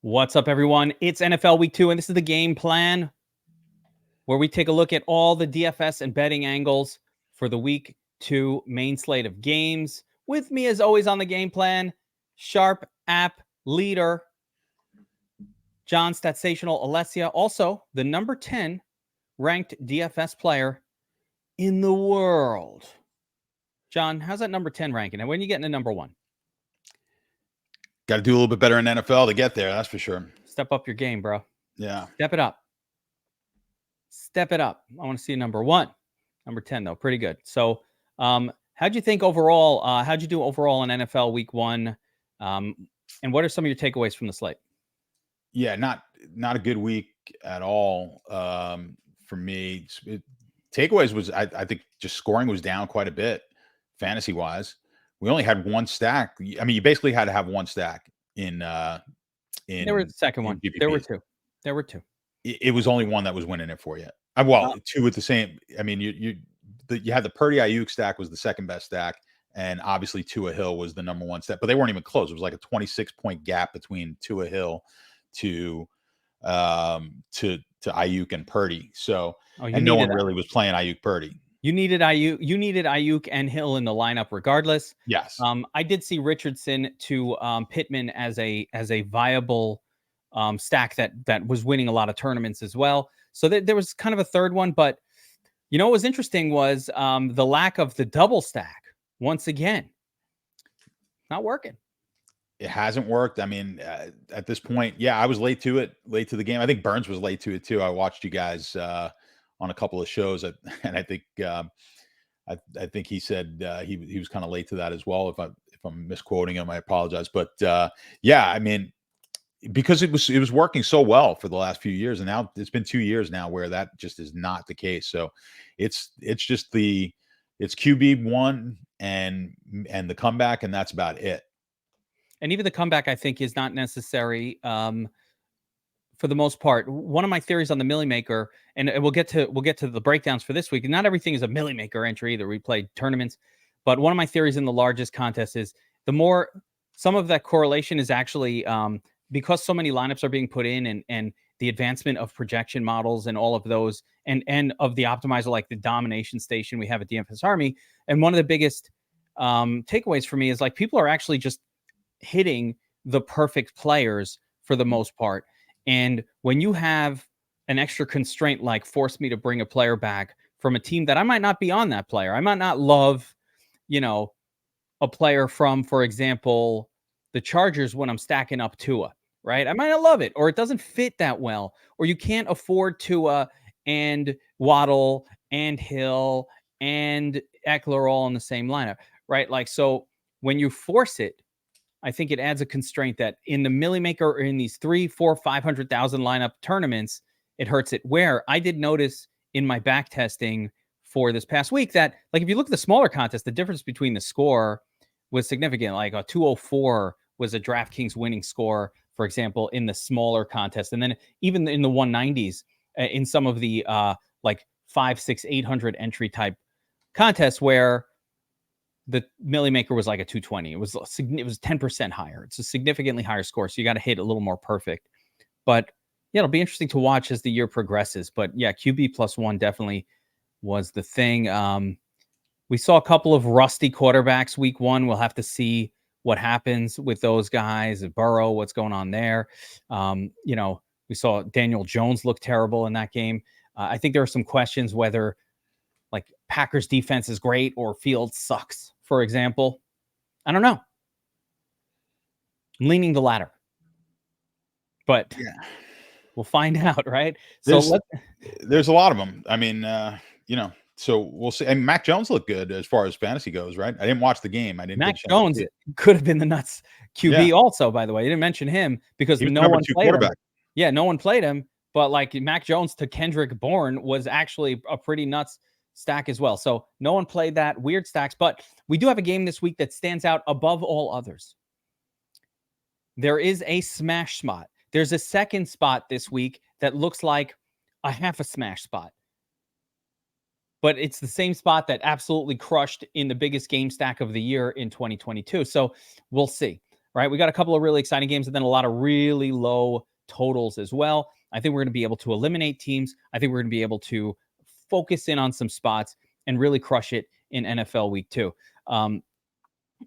What's up, everyone? It's NFL Week 2, and this is the game plan where we take a look at all the DFS and betting angles for the Week 2 main slate of games. With me, as always, on the game plan, Sharp app leader, John Statsational Alesia, also the number 10 ranked DFS player in the world. John, how's that number 10 ranking? And when are you getting to number 1? Got to do a little bit better in NFL to get there. That's for sure. Step up your game, bro. Yeah. Step it up. Step it up. I want to see number 1. Number 10, though. Pretty good. So how'd you think overall? How'd you do overall in NFL Week 1? And what are some of your takeaways from the slate? Yeah, not a good week at all for me. Takeaways was, I think just scoring was down quite a bit fantasy-wise. We only had one stack. I mean, you basically had to have one stack in There was the second one. GPP. There were two. It was only one that was winning it for you. Two with the same. I mean, you had the Purdy Ayuk stack was the second best stack, and obviously Tua Hill was the number 1 stack, but they weren't even close. It was like a 26-point gap between Tua Hill to Ayuk and Purdy. So and no one really was playing Ayuk Purdy. You needed Ayuk and Hill in the lineup regardless. Yes. I did see Richardson to Pittman as a viable stack that was winning a lot of tournaments as well. So there was kind of a third one, but you know what was interesting was the lack of the double stack once again. Not working. It hasn't worked. I mean, at this point, yeah, I was late to the game. I think Burns was late to it too. I watched you guys on a couple of shows, and I think I think he said he was kind of late to that as well. If I'm misquoting him, I apologize. But yeah, I mean, because it was working so well for the last few years, and now it's been 2 years now where that just is not the case. So it's just it's QB1 and the comeback, and that's about it. And even the comeback, I think, is not necessary for the most part. One of my theories on the Millie Maker, and we'll get to the breakdowns for this week. Not everything is a Millie Maker entry either. We play tournaments, but one of my theories in the largest contest is the more some of that correlation is actually because so many lineups are being put in, and the advancement of projection models and all of those, and of the optimizer, like the domination station we have at DFS Army. And one of the biggest takeaways for me is like people are actually just hitting the perfect players for the most part. And when you have an extra constraint like force me to bring a player back from a team that I might not be on that player, I might not love, a player from, for example, the Chargers when I'm stacking up Tua, right? I might not love it, or it doesn't fit that well, or you can't afford Tua and Waddle and Hill and Eckler all in the same lineup, right? Like, so when you force it, I think it adds a constraint that in the Millie Maker or in these 300,000, 400,000, 500,000 lineup tournaments, it hurts it. Where I did notice in my back testing for this past week that, like, if you look at the smaller contest, the difference between the score was significant. Like a 204 was a DraftKings winning score, for example, in the smaller contest. And then even in the 190s, in some of the like 500, 600, 800 entry type contests where the Millie Maker was like a 220. It was 10% higher. It's a significantly higher score. So you got to hit a little more perfect. But yeah, it'll be interesting to watch as the year progresses. But yeah, QB+1 definitely was the thing. We saw a couple of rusty quarterbacks week 1. We'll have to see what happens with those guys. Burrow, what's going on there? We saw Daniel Jones look terrible in that game. I think there are some questions whether like Packers defense is great or Fields sucks, for example. I don't know. I'm leaning the latter. But yeah, we'll find out, right? There's a lot of them. I mean, so we'll see. And Mac Jones looked good as far as fantasy goes, right? I didn't watch the game. Mac Jones could have been the nuts QB also, by the way. You didn't mention him because no one played him. Yeah, no one played him. But like Mac Jones to Kendrick Bourne was actually a pretty nuts stack as well. So no one played that. Weird stacks. But we do have a game this week that stands out above all others. There is a smash spot. There's a second spot this week that looks like a half a smash spot. But it's the same spot that absolutely crushed in the biggest game stack of the year in 2022. So we'll see. right? We got a couple of really exciting games and then a lot of really low totals as well. I think we're going to be able to eliminate teams. I think we're going to be able to focus in on some spots and really crush it in NFL Week 2.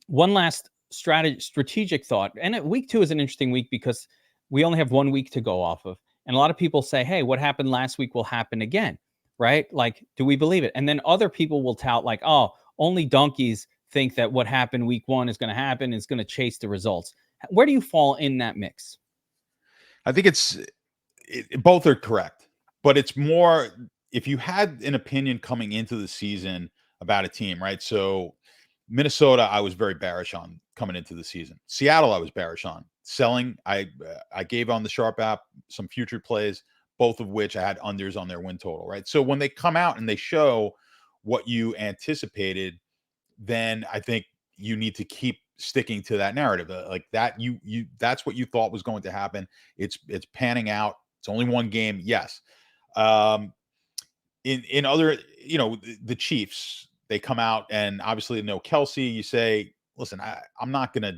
One last strategic thought, and Week 2 is an interesting week because we only have 1 week to go off of. And a lot of people say, hey, what happened last week will happen again, right? Like, do we believe it? And then other people will tout like, oh, only donkeys think that what happened week 1 is going to happen. It's going to chase the results. Where do you fall in that mix? I think both are correct, but it's more if you had an opinion coming into the season about a team, right? So Minnesota, I was very bearish on coming into the season. Seattle, I was bearish on selling. I gave on the Sharp app some future plays, both of which I had unders on their win total, right? So when they come out and they show what you anticipated, then I think you need to keep sticking to that narrative, like that that's what you thought was going to happen. It's panning out. It's only one game, yes. In other, the Chiefs, they come out and obviously no Kelsey. You say, listen, I'm not gonna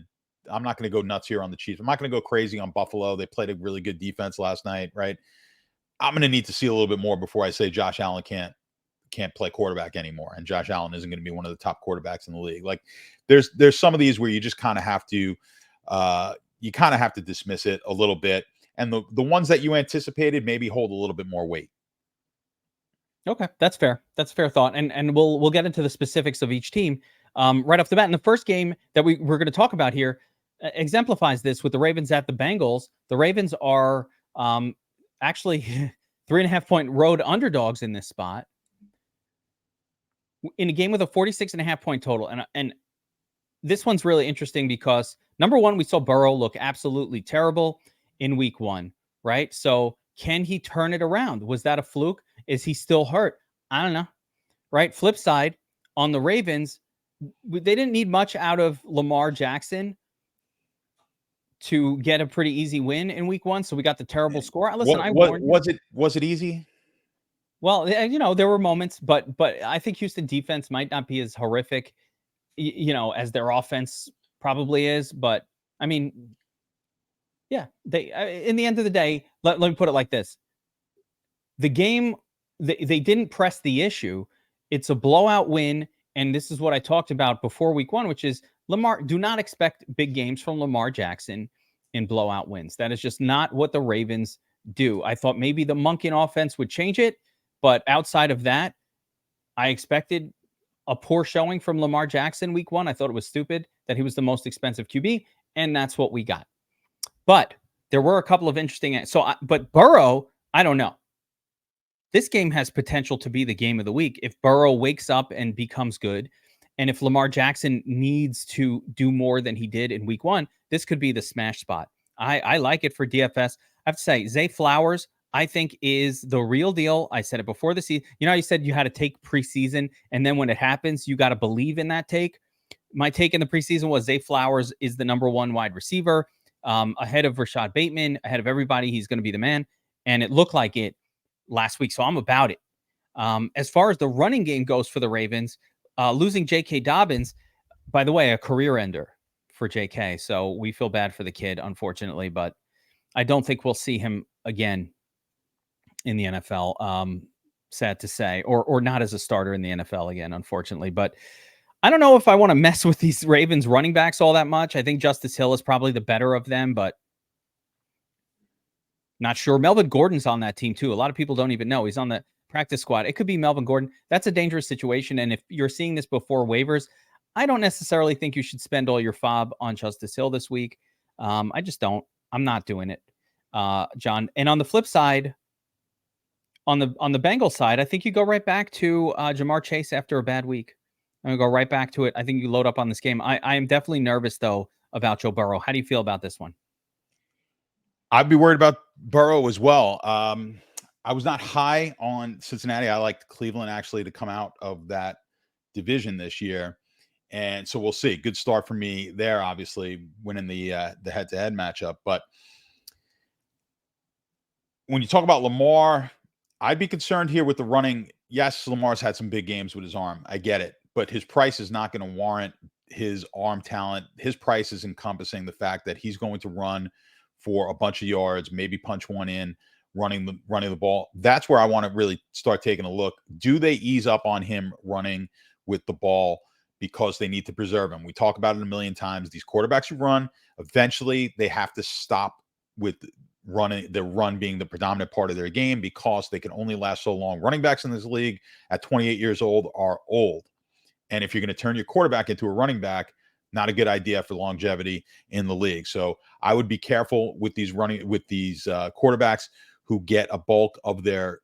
go nuts here on the Chiefs. I'm not gonna go crazy on Buffalo. They played a really good defense last night, right? I'm gonna need to see a little bit more before I say Josh Allen can't play quarterback anymore, and Josh Allen isn't going to be one of the top quarterbacks in the league. Like there's some of these where you just kind of have to dismiss it a little bit, and the ones that you anticipated maybe hold a little bit more weight. Okay, that's fair. That's a fair thought, and we'll get into the specifics of each team right off the bat. And the first game that we're going to talk about here exemplifies this with the Ravens at the Bengals. The Ravens are actually 3.5-point road underdogs in this spot, in a game with a 46.5-point total. And this one's really interesting because, number one, we saw Burrow look absolutely terrible in week 1, right? So can he turn it around? Was that a fluke? Is he still hurt? I don't know, right? Flip side, on the Ravens, they didn't need much out of Lamar Jackson to get a pretty easy win in week 1. So we got the terrible score. Listen, I warned you. Was it easy? Well, there were moments, but I think Houston defense might not be as horrific, as their offense probably is. But I mean, yeah, they in the end of the day, let me put it like this: the game, they didn't press the issue. It's a blowout win, and this is what I talked about before week 1, which is Lamar. Do not expect big games from Lamar Jackson in blowout wins. That is just not what the Ravens do. I thought maybe the Monken offense would change it. But outside of that, I expected a poor showing from Lamar Jackson week 1. I thought it was stupid that he was the most expensive QB, and that's what we got. But there were a couple of interesting. But Burrow, I don't know. This game has potential to be the game of the week if Burrow wakes up and becomes good, and if Lamar Jackson needs to do more than he did in week 1, this could be the smash spot. I like it for DFS. I have to say, Zay Flowers, I think, is the real deal. I said it before the season. You said you had to take preseason, and then when it happens, you got to believe in that take. My take in the preseason was Zay Flowers is the number 1 wide receiver, ahead of Rashad Bateman, ahead of everybody. He's going to be the man, and it looked like it last week, so I'm about it. As far as the running game goes for the Ravens, losing J.K. Dobbins, by the way, a career ender for J.K., so we feel bad for the kid, unfortunately, but I don't think we'll see him again in the NFL, sad to say, or not as a starter in the NFL again, unfortunately. But I don't know if I want to mess with these Ravens running backs all that much. I think Justice Hill is probably the better of them, but not sure. Melvin Gordon's on that team too. A lot of people don't even know he's on the practice squad. It could be Melvin Gordon. That's a dangerous situation. And if you're seeing this before waivers, I don't necessarily think you should spend all your FOB on Justice Hill this week. I just don't. I'm not doing it, John. And on the flip side, on the Bengals side, I think you go right back to Jamar Chase after a bad week. I'm going to go right back to it. I think you load up on this game. I am definitely nervous, though, about Joe Burrow. How do you feel about this one? I'd be worried about Burrow as well. I was not high on Cincinnati. I liked Cleveland actually to come out of that division this year. And so we'll see. Good start for me there, obviously, winning the head-to-head matchup. But when you talk about Lamar, I'd be concerned here with the running. Yes, Lamar's had some big games with his arm. I get it. But his price is not going to warrant his arm talent. His price is encompassing the fact that he's going to run for a bunch of yards, maybe punch one in, running the ball. That's where I want to really start taking a look. Do they ease up on him running with the ball because they need to preserve him? We talk about it a million times. These quarterbacks who run, eventually they have to stop with the run being the predominant part of their game because they can only last so long. Running backs in this league at 28 years old are old. And if you're going to turn your quarterback into a running back, not a good idea for longevity in the league. So I would be careful with these quarterbacks who get a bulk of their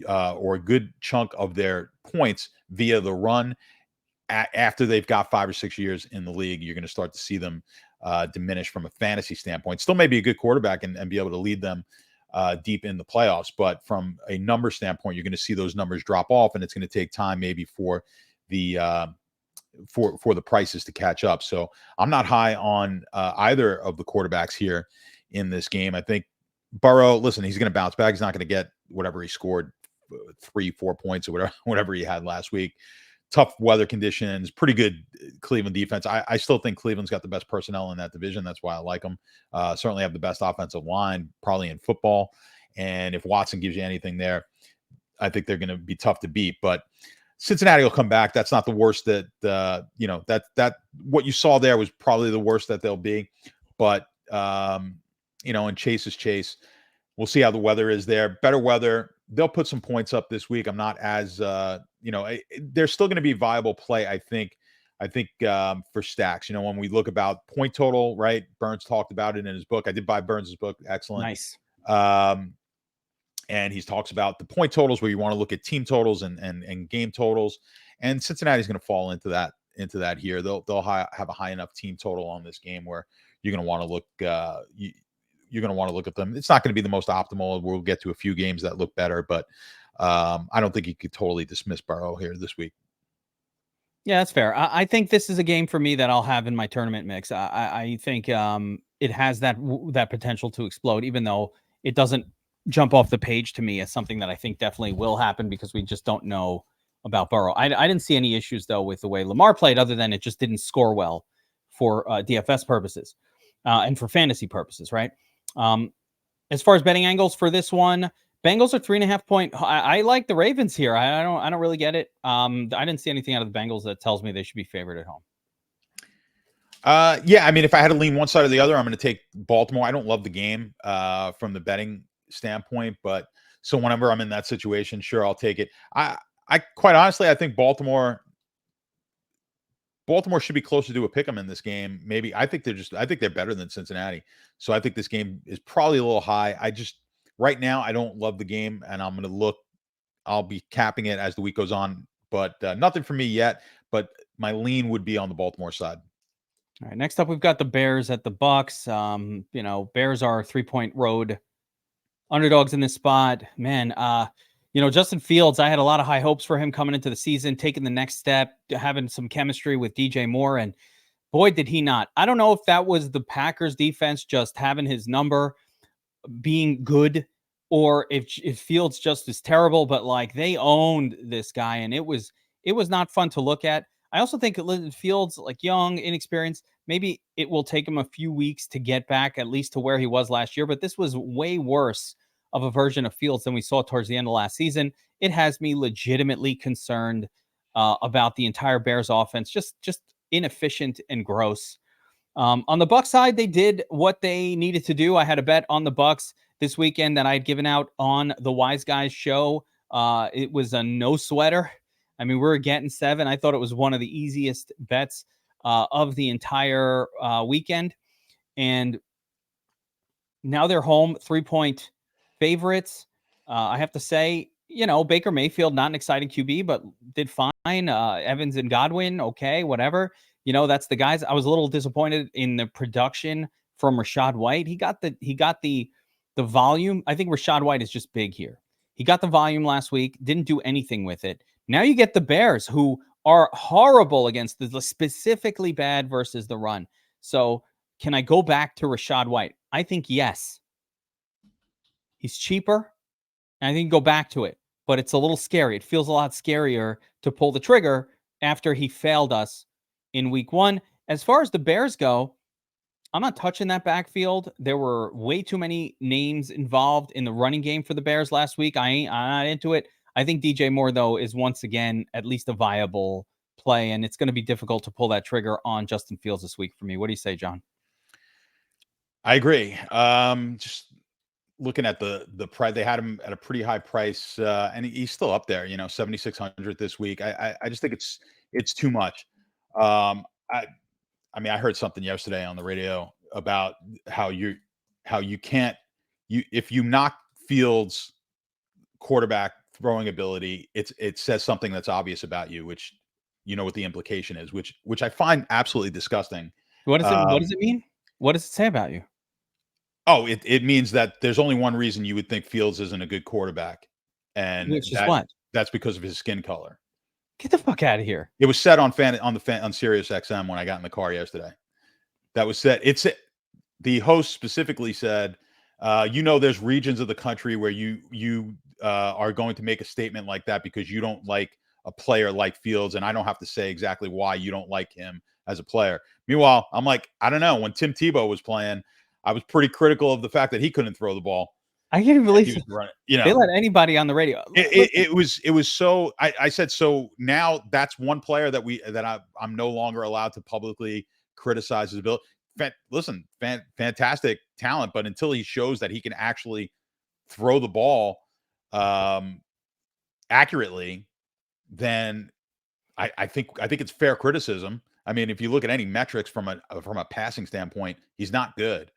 or a good chunk of their points via the run. After they've got 5 or 6 years in the league, you're going to start to see them diminish from a fantasy standpoint. Still may be a good quarterback and be able to lead them deep in the playoffs, but from a number standpoint, you're going to see those numbers drop off, and it's going to take time maybe for the for the prices to catch up. So I'm not high on either of the quarterbacks here in this game. I think Burrow, listen, he's going to bounce back. He's not going to get whatever he scored, 3-4 points or whatever he had last week. Tough weather conditions, pretty good Cleveland defense. I still think Cleveland's got the best personnel in that division. That's why I like them. Certainly have the best offensive line probably in football. And if Watson gives you anything there, I think they're going to be tough to beat. But Cincinnati will come back. That's not the worst that, that what you saw there was probably the worst that they'll be. But, and Chase is Chase. We'll see how the weather is there. Better weather. They'll put some points up this week. I'm not as, there's still going to be viable play, I think, for stacks. When we look about point total, right? Burns talked about it in his book. I did buy Burns' book. Excellent. Nice. And he talks about the point totals where you want to look at team totals and game totals. And Cincinnati's going to fall into that here. They'll have a high enough team total on this game where you're going to want to look, you're going to want to look at them. It's not going to be the most optimal. We'll get to a few games that look better, but I don't think you could totally dismiss Burrow here this week. Yeah, that's fair. I think this is a game for me that I'll have in my tournament mix. I think it has that potential to explode, even though it doesn't jump off the page to me as something that I think definitely will happen because we just don't know about Burrow. I didn't see any issues, though, with the way Lamar played, other than it just didn't score well for DFS purposes and for fantasy purposes, right? As far as betting angles for this one, Bengals are 3.5 point. I like the Ravens here. I don't really get it. I didn't see anything out of the Bengals that tells me they should be favored at home. Yeah, I mean, if I had to lean one side or the other, I'm going to take Baltimore. I don't love the game from the betting standpoint, but so whenever I'm in that situation, sure, I'll take it. I quite honestly, I think Baltimore should be closer to a pick 'em in this game. Maybe I think they're better than Cincinnati. So I think this game is probably a little high. Right now, I don't love the game, and I'm going to look. I'll be capping it as the week goes on, but nothing for me yet. But my lean would be on the Baltimore side. All right. Next up, we've got the Bears at the Bucks. Bears are 3-point road underdogs in this spot. Man, Justin Fields, I had a lot of high hopes for him coming into the season, taking the next step, having some chemistry with DJ Moore, and boy, did he not. I don't know if that was the Packers defense just having his number, being good, or if Fields just is terrible, but like they owned this guy, and it was not fun to look at. I also think Fields, like young, inexperienced, maybe it will take him a few weeks to get back at least to where he was last year, but this was way worse of a version of Fields than we saw towards the end of last season. It has me legitimately concerned about the entire Bears offense, just inefficient and gross. On the Bucs side, they did what they needed to do. I had a bet on the Bucs this weekend that I had given out on the Wise Guys show. It was a no sweater. I mean, we're getting 7. I thought it was one of the easiest bets of the entire weekend. And now they're home, 3-point favorites. I have to say, Baker Mayfield, not an exciting QB, but did fine. Evans and Godwin, okay, whatever. That's the guys. I was a little disappointed in the production from Rachaad White. He got the volume. I think Rachaad White is just big here. He got the volume last week, didn't do anything with it. Now you get the Bears, who are horrible against specifically bad versus the run. So can I go back to Rachaad White? I think yes. He's cheaper, and I think go back to it. But it's a little scary. It feels a lot scarier to pull the trigger after he failed us in week 1. As far as the Bears go, I'm not touching that backfield. There were way too many names involved in the running game for the Bears last week. I'm not into it. I think DJ Moore, though, is once again at least a viable play, and it's going to be difficult to pull that trigger on Justin Fields this week for me. What do you say, John? I agree. Just looking at the price, they had him at a pretty high price, and he's still up there. 7,600 this week. I just think it's too much. I mean, I heard something yesterday on the radio about how you can't if you knock Fields' quarterback throwing ability, it says something that's obvious about you, which you know what the implication is, which I find absolutely disgusting. What does it mean? What does it say about you? Oh, it means that there's only one reason you would think Fields isn't a good quarterback, and Which is what? That's because of his skin color. Get the fuck out of here. It was said on Sirius XM when I got in the car yesterday. That was said. The host specifically said, there's regions of the country where you are going to make a statement like that because you don't like a player like Fields, and I don't have to say exactly why you don't like him as a player. Meanwhile, I'm like, I don't know. When Tim Tebow was playing, I was pretty critical of the fact that he couldn't throw the ball. I can't believe they let anybody on the radio. It was so. I said so. Now that's one player that I'm no longer allowed to publicly criticize his ability. Listen, fantastic talent, but until he shows that he can actually throw the ball accurately, then I think it's fair criticism. I mean, if you look at any metrics from a passing standpoint, he's not good.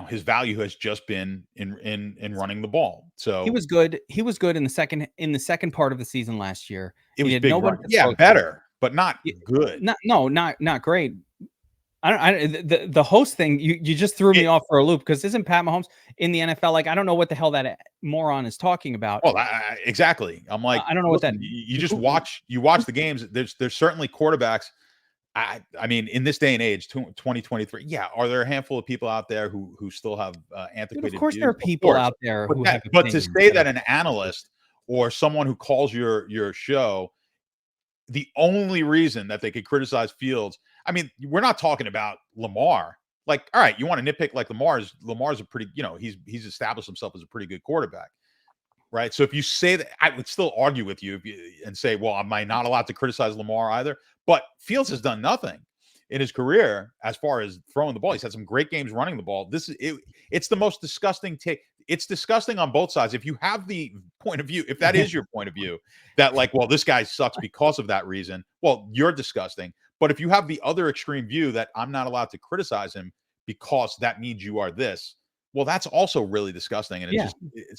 His value has just been in running the ball. So he was good. He was good in the second part of the season last year. It was big, better, but not good. Not great. The host thing, you just threw me off for a loop because isn't Pat Mahomes in the NFL? Like, I don't know what the hell that moron is talking about. Well, exactly. I'm like, I don't know what that. You just watch the games. There's certainly quarterbacks. I mean, in this day and age, 2023, are there a handful of people out there who still have antiquated? Of course, there are people out there who have. But to say that an analyst or someone who calls your show, the only reason that they could criticize Fields, I mean, we're not talking about Lamar. Like, all right, you want to nitpick like Lamar's a pretty, he's established himself as a pretty good quarterback, right? So if you say that, I would still argue with you and say, well, am I not allowed to criticize Lamar either? But Fields has done nothing in his career as far as throwing the ball. He's had some great games running the ball. It's the most disgusting take. It's disgusting on both sides. If you have the point of view, if that is your point of view, that like, well, this guy sucks because of that reason, well, you're disgusting. But if you have the other extreme view that I'm not allowed to criticize him because that means you are this, well, that's also really disgusting. And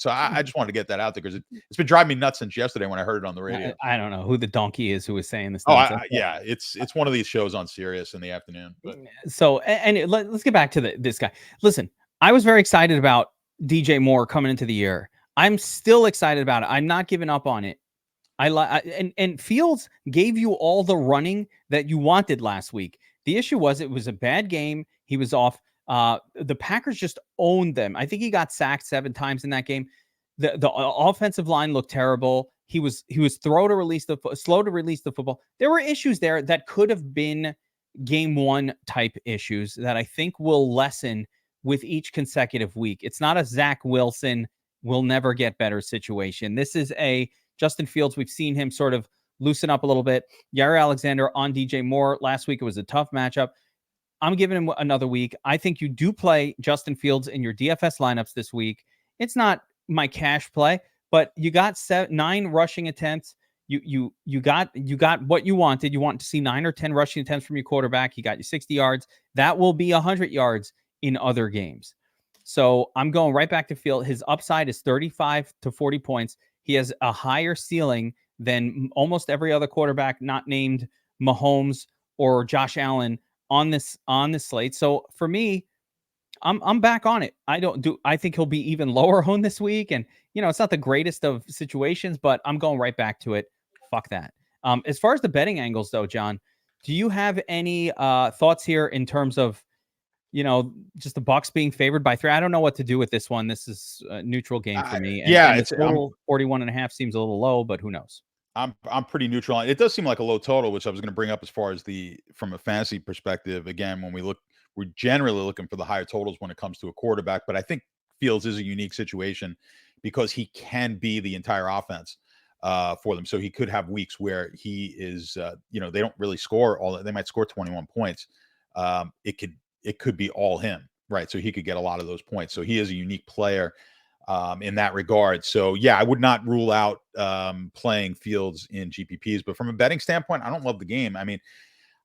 I just wanted to get that out there because it's been driving me nuts since yesterday when I heard it on the radio. I don't know who the donkey is who was saying this. It's one of these shows on Sirius in the afternoon. But. So, let's get back to this guy. Listen, I was very excited about DJ Moore coming into the year. I'm still excited about it. I'm not giving up on it. And Fields gave you all the running that you wanted last week. The issue was it was a bad game. He was off. The Packers just owned them. I think he got sacked 7 times in that game. The offensive line looked terrible. He was slow to release the football. There were issues there that could have been game 1 type issues that I think will lessen with each consecutive week. It's not a Zach Wilson will never get better situation. This is a Justin Fields. We've seen him sort of loosen up a little bit. Jaire Alexander on DJ Moore. Last week it was a tough matchup. I'm giving him another week. I think you do play Justin Fields in your DFS lineups this week. It's not my cash play, but you got 9 rushing attempts. You got what you wanted. You want to see 9 or 10 rushing attempts from your quarterback. He got you 60 yards. That will be 100 yards in other games. So I'm going right back to Field. His upside is 35 to 40 points. He has a higher ceiling than almost every other quarterback not named Mahomes or Josh Allen on this slate. So for me, I'm back on it. I think he'll be even lower owned this week. And it's not the greatest of situations, but I'm going right back to it. Fuck that. As far as the betting angles though, John, do you have any thoughts here in terms of just the Bucs being favored by 3? I don't know what to do with this one. This is a neutral game for me. And it's 41.5 seems a little low, but who knows? I'm pretty neutral. It does seem like a low total, which I was going to bring up as far as from a fantasy perspective. Again, when we're generally looking for the higher totals when it comes to a quarterback, but I think Fields is a unique situation because he can be the entire offense for them. So he could have weeks where he is, they don't really score they might score 21 points. It could be all him, right? So he could get a lot of those points. So he is a unique player in that regard. So yeah, I would not rule out playing Fields in GPPs, but from a betting standpoint, I don't love the game. I mean,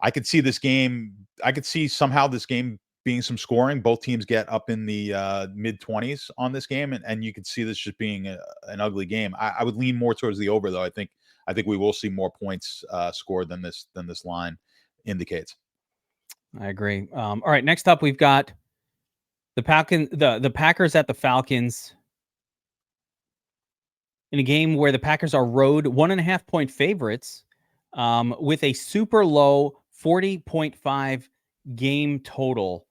I could see somehow this game being some scoring. Both teams get up in the mid 20s on this game, and you could see this just being an ugly game. I would lean more towards the over, though. I think we will see more points scored than this line indicates. I agree. All right, next up we've got the Packers at the Falcons in a game where the Packers are road 1.5 point favorites with a super low 40.5 game total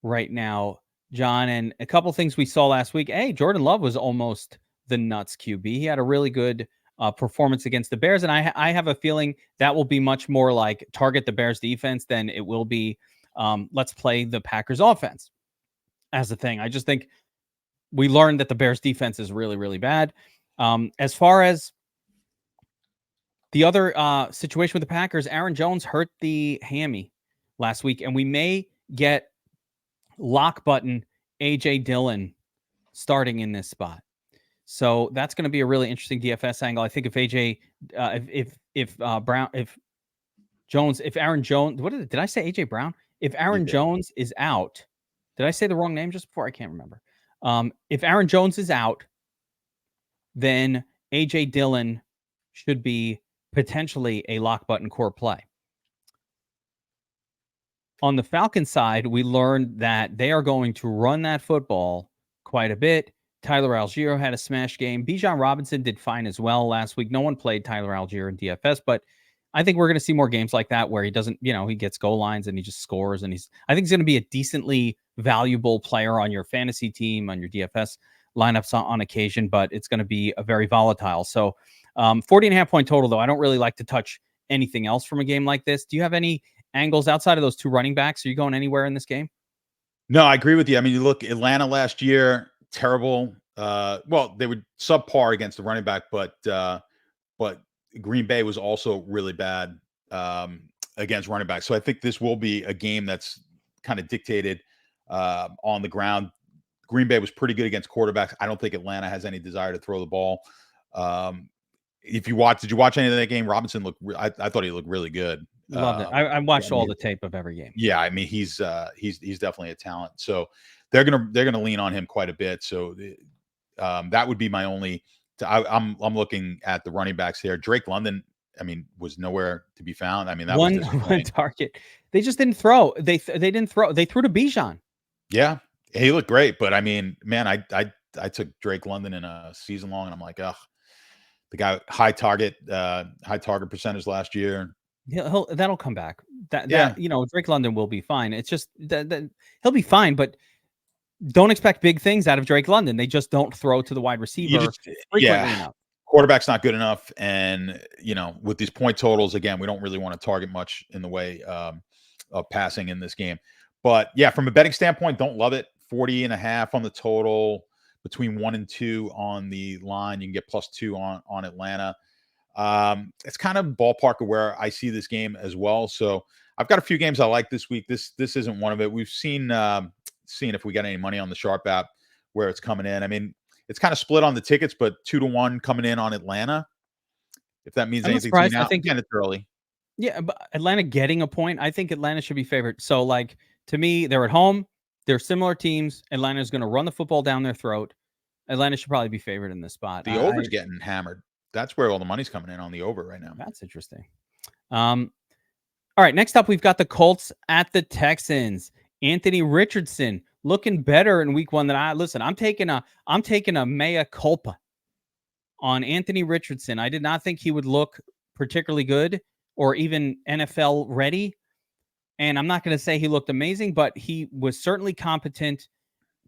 right now, John. And a couple things we saw last week. Hey, Jordan Love was almost the nuts QB. He had a really good performance against the Bears. And I have a feeling that will be much more like target the Bears defense than it will be let's play the Packers offense as a thing. I just think we learned that the Bears defense is really, really bad. As far as the other situation with the Packers, Aaron Jones hurt the hammy last week, and we may get lock button A.J. Dillon starting in this spot. So that's going to be a really interesting DFS angle. I think if Aaron Jones, did I say A.J. Brown? If Aaron Jones is out, did I say the wrong name just before? I can't remember. If Aaron Jones is out, then A.J. Dillon should be potentially a lock button core play. On the Falcons side, we learned that they are going to run that football quite a bit. Tyler Algier had a smash game. Bijan Robinson did fine as well last week. No one played Tyler Algier in DFS, but I think we're going to see more games like that where he doesn't, he gets goal lines and he just scores. And I think he's going to be a decently valuable player on your fantasy team, on your DFS lineups on occasion, but it's going to be a very volatile. So 40.5 point total, though. I don't really like to touch anything else from a game like this. Do you have any angles outside of those two running backs? Are you going anywhere in this game? No, I agree with you. I mean, you look Atlanta last year, terrible. Well, they were subpar against the running back, but Green Bay was also really bad against running back. So I think this will be a game that's kind of dictated on the ground. Green Bay was pretty good against quarterbacks. I don't think Atlanta has any desire to throw the ball. Did you watch any of that game? Robinson I thought he looked really good. Loved it. I watched all the tape of every game. Yeah, I mean he's definitely a talent. So they're gonna lean on him quite a bit. So that would be my only. I'm looking at the running backs here. Drake London, I mean, was nowhere to be found. I mean, that was one target. They just didn't throw. They didn't throw. They threw to Bijan. Yeah, he looked great, but I mean, man, I took Drake London in a season long, and I'm like, ugh. The guy high target percentage last year. That'll come back. Drake London will be fine. It's just that he'll be fine, but don't expect big things out of Drake London. They just don't throw to the wide receiver frequently enough. Quarterback's not good enough, and with these point totals, again, we don't really want to target much in the way of passing in this game. But yeah, from a betting standpoint, don't love it. 40.5 on the total. Between 1 and 2 on the line, you can get +2 on Atlanta. It's kind of ballpark of where I see this game as well. So I've got a few games I like this week. This isn't one of it. We've seen if we got any money on the Sharp app where it's coming in. I mean, it's kind of split on the tickets, but 2-1 coming in on Atlanta. If that means anything to you now, I think it's early. Yeah, but Atlanta getting a point, I think Atlanta should be favored. So, like, to me, they're at home. They're similar teams. Atlanta's going to run the football down their throat. Atlanta should probably be favored in this spot. The over's getting hammered. That's where all the money's coming in on the over right now. That's interesting. All right, next up, we've got the Colts at the Texans. Anthony Richardson looking better in week 1 than I'm taking a mea culpa on Anthony Richardson. I did not think he would look particularly good or even NFL ready. And I'm not going to say he looked amazing, but he was certainly competent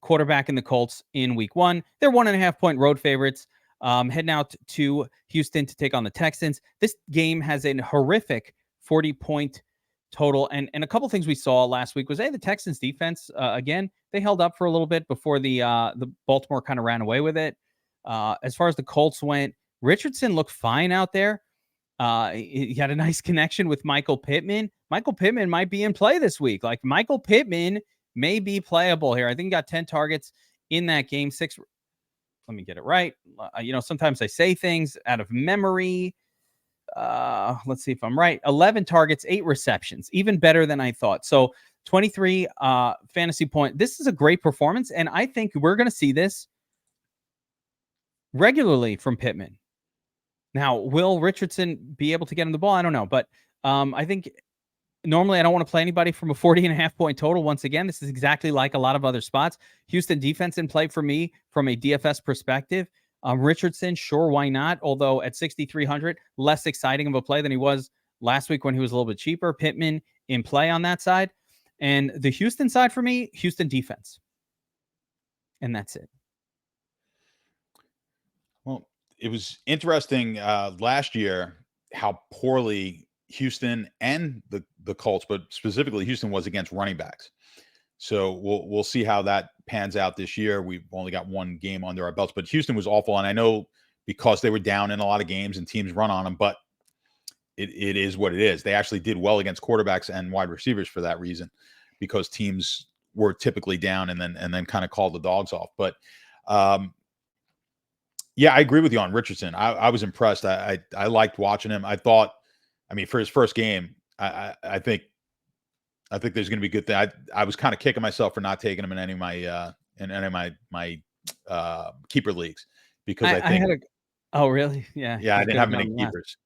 quarterback in the Colts in week 1. They're 1.5 point road favorites. Heading out to Houston to take on the Texans. This game has a horrific 40-point total. And a couple things we saw last week was, the Texans defense, again, they held up for a little bit before the Baltimore kind of ran away with it. As far as the Colts went, Richardson looked fine out there. He had a nice connection with Michael Pittman. Michael Pittman might be in play this week. Like, Michael Pittman may be playable here. I think he got 10 targets in that game. 6. Let me get it right. Sometimes I say things out of memory. Let's see if I'm right. 11 targets, 8 receptions, even better than I thought. So 23 fantasy point. This is a great performance, and I think we're going to see this regularly from Pittman. Now, will Richardson be able to get him the ball? I don't know, but I think normally I don't want to play anybody from a 40.5 point total. Once again, this is exactly like a lot of other spots. Houston defense in play for me from a DFS perspective. Richardson, sure, why not? Although at 6,300, less exciting of a play than he was last week when he was a little bit cheaper. Pittman in play on that side. And the Houston side for me, Houston defense. And that's it. Well, it was interesting last year how poorly Houston and the Colts, but specifically Houston, was against running backs. So we'll see how that pans out this year. We've only got one game under our belts, but Houston was awful. And I know because they were down in a lot of games and teams run on them, but it is what it is. They actually did well against quarterbacks and wide receivers for that reason, because teams were typically down and then kind of called the dogs off. But yeah, I agree with you on Richardson. I was impressed. I liked watching him. I thought, for his first game, I think there's going to be good thing. I was kind of kicking myself for not taking him in any of my keeper leagues, because I think. Oh, really? Yeah. Yeah, I didn't have many keepers,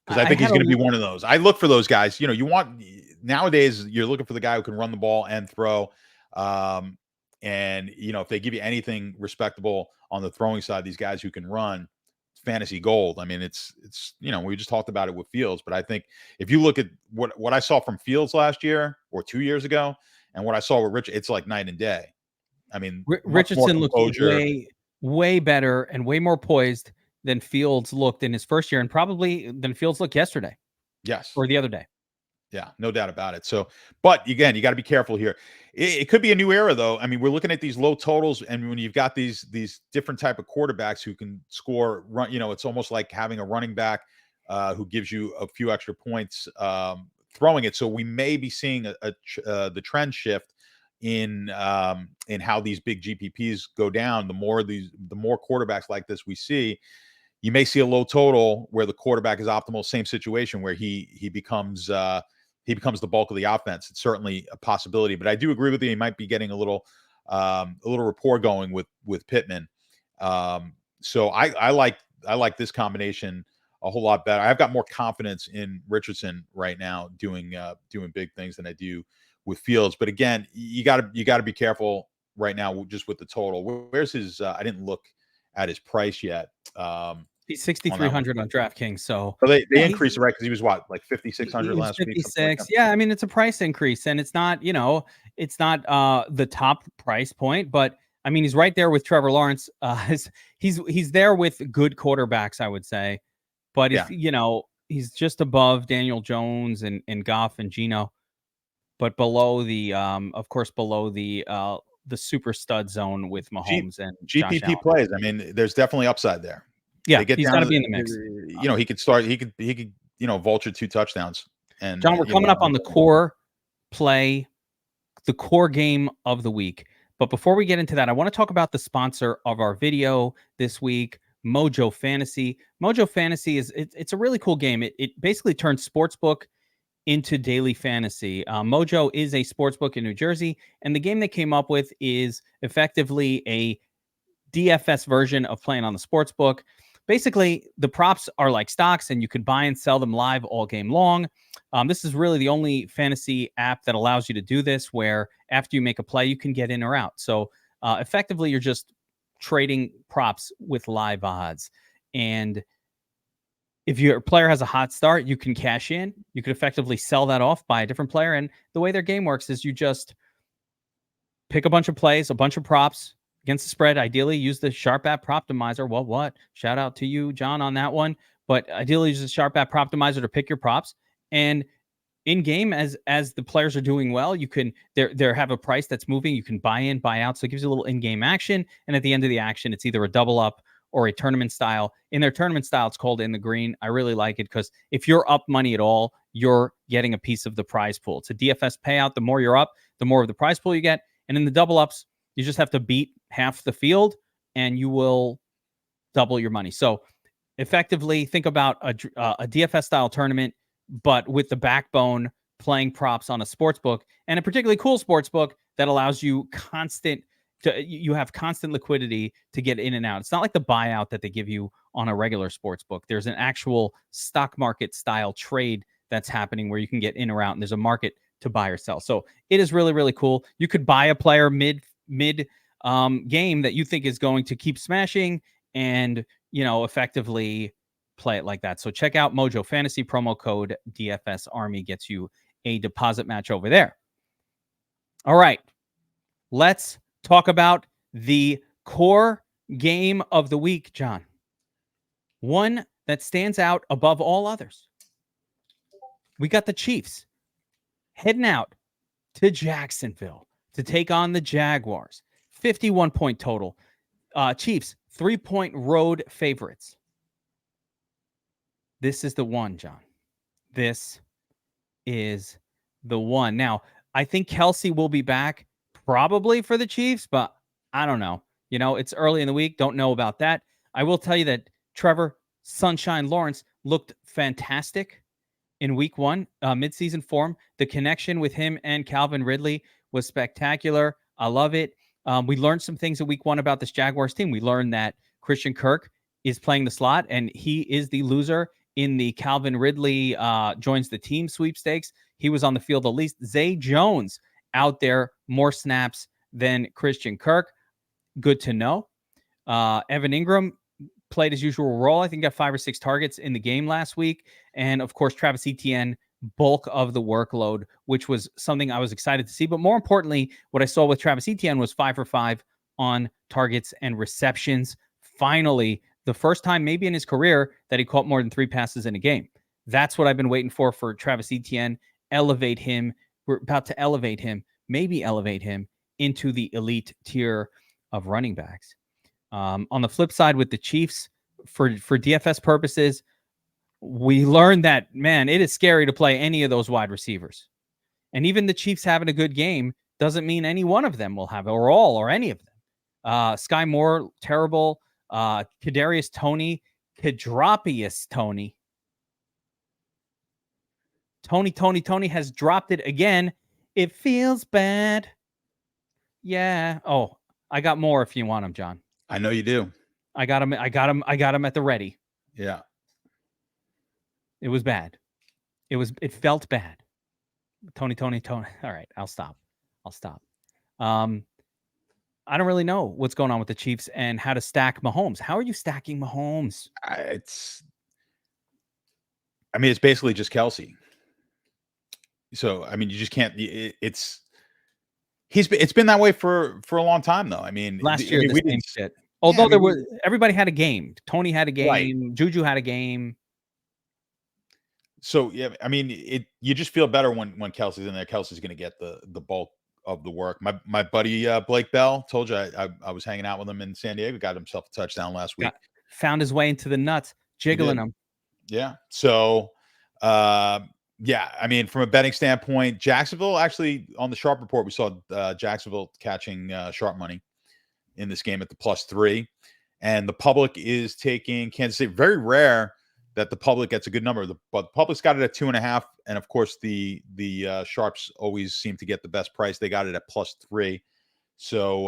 because I think he's going to be one of those. I look for those guys. You want nowadays. You're looking for the guy who can run the ball and throw. And if they give you anything respectable on the throwing side, these guys who can run, fantasy gold. It's we just talked about it with Fields, but I think if you look at what I saw from Fields last year or 2 years ago and what I saw with Rich, it's like night and day. Richardson looked way better and way more poised than Fields looked in his first year, and probably than Fields looked yesterday. Yes. Or the other day. Yeah, no doubt about it. So, but again, you got to be careful here. It could be a new era, though. We're looking at these low totals, and when you've got these different type of quarterbacks who can score, run, it's almost like having a running back who gives you a few extra points throwing it. So we may be seeing the trend shift in how these big GPPs go down. The more quarterbacks like this we see, you may see a low total where the quarterback is optimal. Same situation where he becomes the bulk of the offense. It's certainly a possibility, but I do agree with you. He might be getting a little rapport going with Pittman. So I like this combination a whole lot better. I've got more confidence in Richardson right now doing big things than I do with Fields. But again, you got to be careful right now just with the total. Where's his? I didn't look at his price yet. He's 6,300 on DraftKings. So they increased it, right? Because he was what, like 5,600 last week. 56. Yeah, it's a price increase, and it's not it's not the top price point, but he's right there with Trevor Lawrence. He's there with good quarterbacks, I would say, but if he's just above Daniel Jones and Goff and Geno, but below the of course below the super stud zone with Mahomes and GPP plays. There's definitely upside there. Yeah, he's got to be in the mix. He could start. He could vulture 2 touchdowns. And John, we're coming up on the core play, the core game of the week. But before we get into that, I want to talk about the sponsor of our video this week, Mojo Fantasy. Mojo Fantasy it's a really cool game. It basically turns sportsbook into daily fantasy. Mojo is a sportsbook in New Jersey, and the game they came up with is effectively a DFS version of playing on the sportsbook. Basically, the props are like stocks, and you can buy and sell them live all game long. This is really the only fantasy app that allows you to do this, where after you make a play, you can get in or out. So effectively, you're just trading props with live odds. And if your player has a hot start, you can cash in. You could effectively sell that off by a different player. And the way their game works is you just pick a bunch of plays, a bunch of props, against the spread, ideally use the sharp app Proptimizer. Well, what? Shout out to you, John, on that one. But ideally use the sharp app Proptimizer to pick your props. And in game, as the players are doing well, you can there have a price that's moving. You can buy in, buy out. So it gives you a little in-game action. And at the end of the action, it's either a double up or a tournament style. In their tournament style, it's called In the Green. I really like it because if you're up money at all, you're getting a piece of the prize pool. It's a DFS payout. The more you're up, the more of the prize pool you get. And in the double ups, you just have to beat half the field and you will double your money. So effectively, think about a DFS style tournament, but with the backbone playing props on a sports book, and a particularly cool sports book that allows you you have constant liquidity to get in and out. It's not like the buyout that they give you on a regular sports book. There's an actual stock market style trade that's happening where you can get in or out, and there's a market to buy or sell. So it is really, really cool. You could buy a player mid game that you think is going to keep smashing and, effectively play it like that. So check out Mojo Fantasy. Promo code DFS Army gets you a deposit match over there. All right. Let's talk about the core game of the week, John. One that stands out above all others. We got the Chiefs heading out to Jacksonville to take on the Jaguars. 51-point total. Chiefs, 3-point road favorites. This is the one, John. This is the one. Now, I think Kelsey will be back probably for the Chiefs, but I don't know. It's early in the week. Don't know about that. I will tell you that Trevor Sunshine Lawrence looked fantastic in week 1, midseason form. The connection with him and Calvin Ridley was spectacular. I love it. We learned some things in week 1 about this Jaguars team. We learned that Christian Kirk is playing the slot, and he is the loser in the Calvin Ridley joins the team sweepstakes. He was on the field the least. Zay Jones out there, more snaps than Christian Kirk. Good to know. Evan Ingram played his usual role. I think got 5 or 6 targets in the game last week. And of course, Travis Etienne, bulk of the workload, which was something I was excited to see. But more importantly, what I saw with Travis Etienne was 5 for 5 on targets and receptions. Finally, the first time maybe in his career that he caught more than 3 passes in a game. That's what I've been waiting for Travis Etienne. Elevate him. We're about to elevate him, maybe elevate him into the elite tier of running backs. On the flip side with the Chiefs, for DFS purposes, we learned that, man, it is scary to play any of those wide receivers. And even the Chiefs having a good game doesn't mean any one of them will have it, or all, or any of them. Sky Moore, terrible. Kadarius Toney, Kadropius Toney. Tony has dropped it again. It feels bad. Yeah. Oh, I got more if you want them, John. I know you do. I got him at the ready. Yeah. It was bad. It felt bad. Tony. All right, I'll stop. I don't really know what's going on with the Chiefs and how to stack Mahomes. How are you stacking Mahomes? It's basically just Kelsey. So, you just can't. It's been that way for a long time, though. Last year we didn't shit. Although everybody had a game. Tony had a game. Right. Juju had a game. So yeah, you just feel better when Kelsey's in there. Kelsey's going to get the bulk of the work. My buddy Blake Bell, told you I was hanging out with him in San Diego. Got himself a touchdown last week. Found his way into the nuts, jiggling them. Yeah. So. Yeah, from a betting standpoint, Jacksonville, actually on the sharp report, we saw Jacksonville catching sharp money in this game at the +3. And the public is taking Kansas City. Very rare that the public gets a good number, but the public's got it at 2.5. And of course, the sharps always seem to get the best price. They got it at +3. So,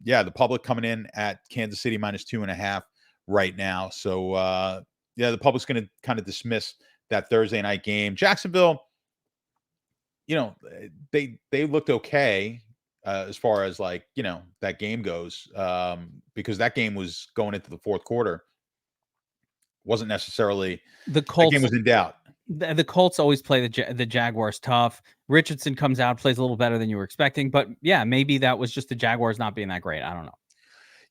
the public coming in at Kansas City -2.5 right now. So, the public's going to kind of dismiss that Thursday night game. Jacksonville, they looked okay as far as that game goes, because that game was going into the fourth quarter. Wasn't necessarily the Colts. That game was in doubt. The Colts always play the Jaguars tough. Richardson comes out, plays a little better than you were expecting, but yeah, maybe that was just the Jaguars not being that great. I don't know.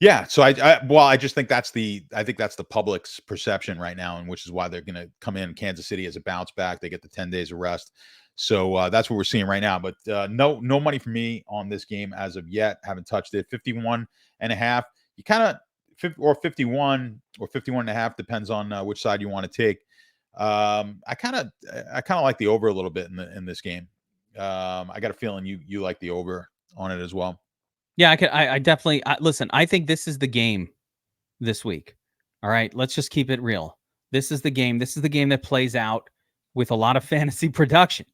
Yeah, so I just think that's the public's perception right now, and which is why they're going to come in Kansas City as a bounce back. They get the 10 days of rest, so that's what we're seeing right now. But no money for me on this game as of yet. Haven't touched it. 51.5. You kind of or 51 or 51.5 depends on which side you want to take. I kind of like the over a little bit in this game. I got a feeling you like the over on it as well. Yeah, I definitely listen. I think this is the game this week. All right, let's just keep it real. This is the game. This is the game that plays out with a lot of fantasy production.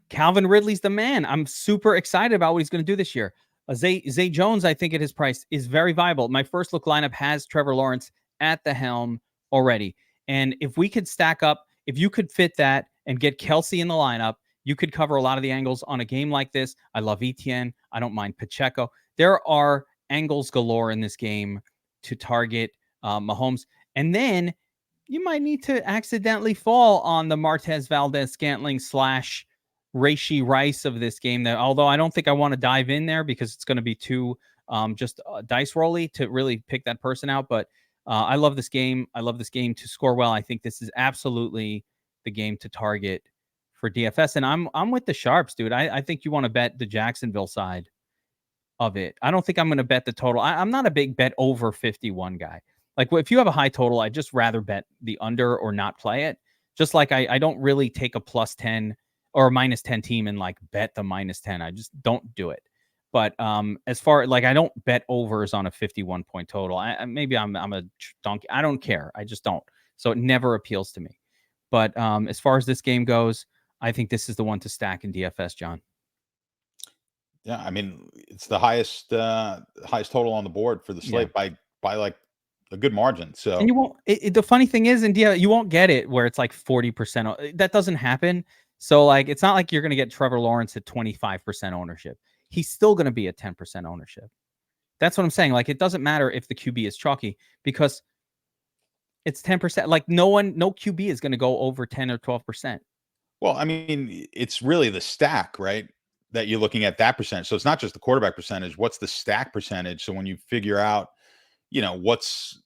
Calvin Ridley's the man. I'm super excited about what he's going to do this year. Zay Jones, I think at his price, is very viable. My first look lineup has Trevor Lawrence at the helm already. And if we could stack up, if you could fit that and get Kelsey in the lineup, you could cover a lot of the angles on a game like this. I love Etienne. I don't mind Pacheco. There are angles galore in this game to target Mahomes. And then you might need to accidentally fall on the Martez Valdez-Scantling / Rashee Rice of this game. That, although I don't think I want to dive in there because it's going to be too just dice rolly to really pick that person out. But I love this game. I love this game to score well. I think this is absolutely the game to target for DFS. And I'm with the sharps, dude. I think you want to bet the Jacksonville side of it. I don't think I'm going to bet the total. I'm not a big bet over 51 guy. Like, if you have a high total, I'd just rather bet the under or not play it. Just like I don't really take a plus 10 or a minus 10 team and like bet the minus 10. I just don't do it. But as far like I don't bet overs on a 51 point total. Maybe I'm a donkey. I don't care. I just don't. So it never appeals to me. But as far as this game goes, I think this is the one to stack in DFS, John. Yeah, I mean, it's the highest total on the board for the slate by like a good margin. So, and you won't. The funny thing is, India, you won't get it where it's like 40%. That doesn't happen. So, like, it's not like you're going to get Trevor Lawrence at 25% ownership. He's still going to be at 10% ownership. That's what I'm saying. Like, it doesn't matter if the QB is chalky because it's 10%. Like, no QB is going to go over 10 or 12%. Well, I mean, it's really the stack, right? That you're looking at that percentage. So it's not just the quarterback percentage. What's the stack percentage? So when you figure out, what's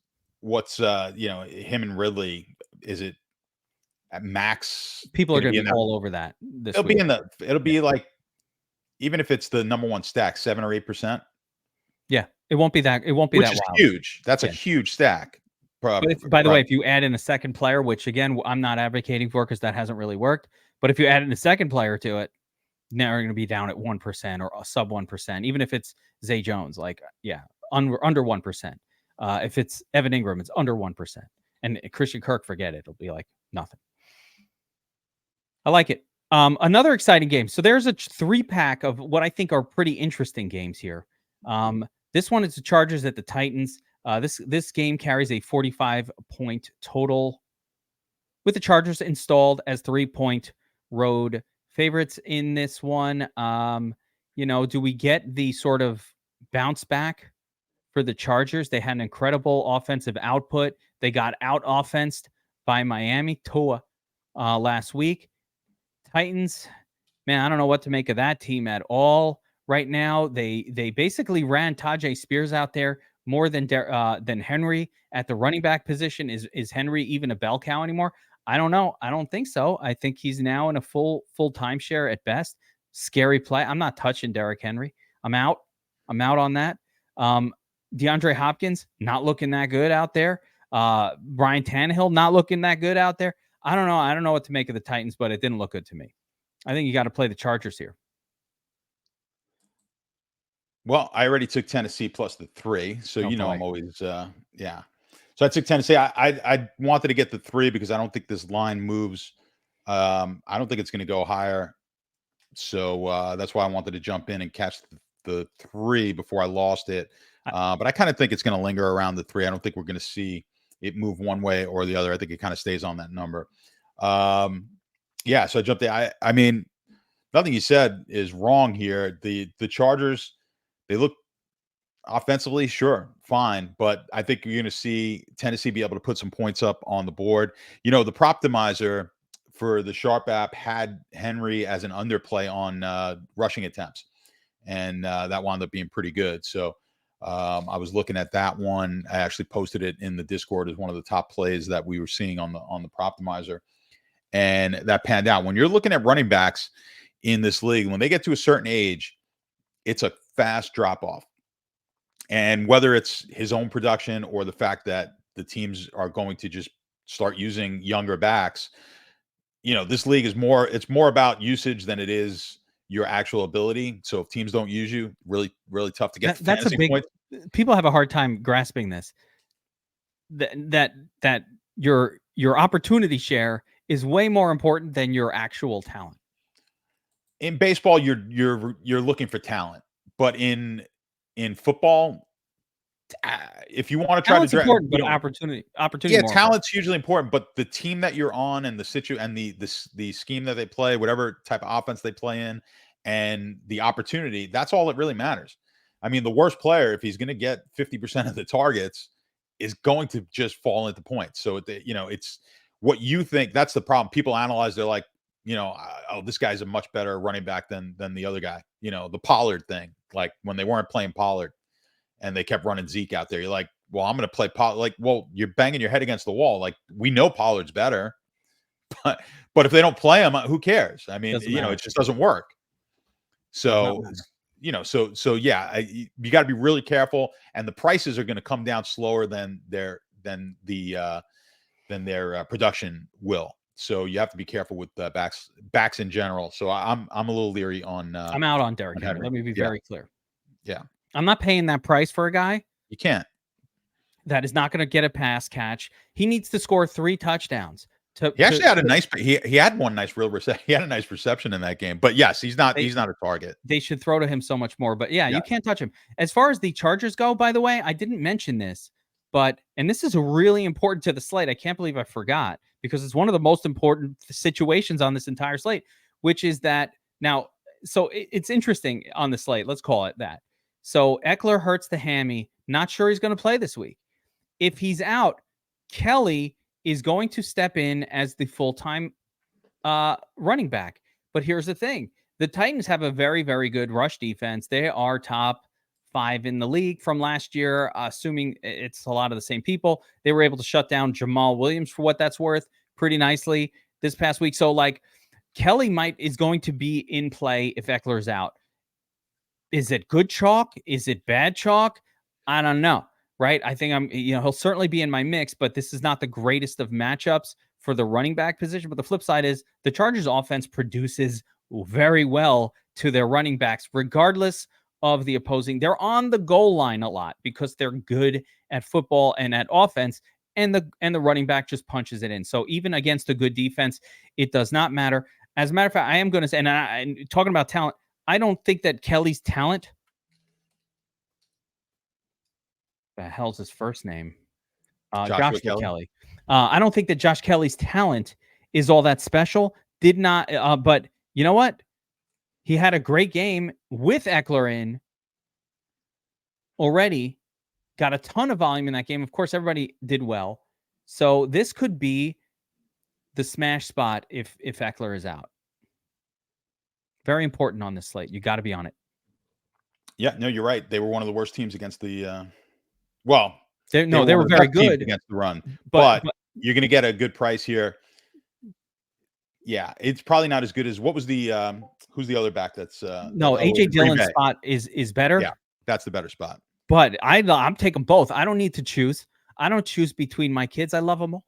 him and Ridley, is it at max? People are going to be all over that. It'll be like, even if it's the number one stack, 7 or 8%. Yeah, it won't be that. It won't be which that is wild. Huge. That's a huge stack. By the way, if you add in a second player, which again I'm not advocating for because that hasn't really worked, but if you add in a second player to it, now you're going to be down at 1% or a sub 1%, even if it's Zay Jones. Like, yeah, under 1%. If it's Evan Ingram, it's under 1%. And Christian Kirk, forget it. It'll be like nothing. I like it. Another exciting game. So there's a 3-pack of what I think are pretty interesting games here. This one is the Chargers at the Titans. This game carries a 45-point total with the Chargers installed as 3-point road favorites in this one. Do we get the sort of bounce back for the Chargers? They had an incredible offensive output. They got out offensed by Miami Tua last week. Titans, man, I don't know what to make of that team at all right now. They basically ran Tajay Spears out there more than Henry at the running back position. Is Henry even a bell cow anymore? I don't know. I don't think so. I think he's now in a full timeshare at best. Scary play. I'm not touching Derrick Henry. I'm out on that. DeAndre Hopkins, not looking that good out there. Brian Tannehill, not looking that good out there. I don't know. I don't know what to make of the Titans, but it didn't look good to me. I think you got to play the Chargers here. Well, I already took Tennessee plus the 3, so boy. I'm always yeah. So I took Tennessee. I wanted to get the 3 because I don't think this line moves. I don't think it's going to go higher. So that's why I wanted to jump in and catch the 3 before I lost it. But I kind of think it's going to linger around the 3. I don't think we're going to see it move one way or the other. I think it kind of stays on that number. Yeah, so I jumped in. I mean, nothing you said is wrong here. The Chargers, they look offensively, sure, fine, but I think you're going to see Tennessee be able to put some points up on the board. The Proptimizer for the Sharp app had Henry as an underplay on rushing attempts, and that wound up being pretty good. So I was looking at that one. I actually posted it in the Discord as one of the top plays that we were seeing on the Proptimizer, and that panned out. When you're looking at running backs in this league, when they get to a certain age, it's a fast drop off. And whether it's his own production or the fact that the teams are going to just start using younger backs, this league is it's more about usage than it is your actual ability. So if teams don't use you, really, really tough to get that's a big points. People have a hard time grasping this. That your opportunity share is way more important than your actual talent. In baseball, you're looking for talent, but in football, if you want to try Talent's to draft, important, but opportunity. Yeah, talent's hugely important, but the team that you're on and the scheme that they play, whatever type of offense they play in, and the opportunity, that's all that really matters. I mean, the worst player, if he's going to get 50% of the targets, is going to just fall into points. So, it's what you think. That's the problem. People analyze, they're like, oh, this guy's a much better running back than the other guy. The Pollard thing, like when they weren't playing Pollard and they kept running Zeke out there. You're like, well, I'm going to play Pollard. Like, well, you're banging your head against the wall. Like, we know Pollard's better, but if they don't play him, who cares? I mean, it just doesn't work. So, yeah, you got to be really careful, and the prices are going to come down slower than their production will. So you have to be careful with backs in general. So I'm a little leery on. I'm out on Derrick Henry. Let me be very clear. Yeah, I'm not paying that price for a guy. You can't. That is not going to get a pass catch. He needs to score 3 touchdowns. He actually had a nice. He had one nice He had a nice reception in that game. But yes, he's not a target. They should throw to him so much more. But yeah, you can't touch him. As far as the Chargers go, by the way, I didn't mention this, and this is really important to the slate. I can't believe I forgot, because it's one of the most important situations on this entire slate, which is that now. So it's interesting on the slate. Let's call it that. So Eckler hurts the hammy. Not sure he's going to play this week. If he's out, Kelly is going to step in as the full-time running back. But here's the thing. The Titans have a very, very good rush defense. They are top 5 in the league from last year, assuming it's a lot of the same people. They were able to shut down Jamal Williams, for what that's worth, pretty nicely this past week. So, Kelly is going to be in play if Eckler's out. Is it good chalk? Is it bad chalk? I don't know. Right. I think he'll certainly be in my mix, but this is not the greatest of matchups for the running back position. But the flip side is the Chargers offense produces very well to their running backs, regardless of the opposing. They're on the goal line a lot because they're good at football and at offense, and the running back just punches it in. So even against a good defense, it does not matter. As a matter of fact, I am going to say, and talking about talent, I don't think that Kelly's talent. The hell's his first name? Josh Kelly. I don't think that Josh Kelly's talent is all that special. But you know what? He had a great game with Eckler in already. Got a ton of volume in that game. Of course, everybody did well. So this could be the smash spot if Eckler is out. Very important on this slate. You got to be on it. Yeah, no, you're right. They were one of the worst teams against the. They were very good against the run, but you're going to get a good price here. Yeah, it's probably not as good as what was the who's the other back that's AJ Dillon's spot is better. Yeah, that's the better spot. But I'm taking both. I don't need to choose. I don't choose between my kids. I love them all.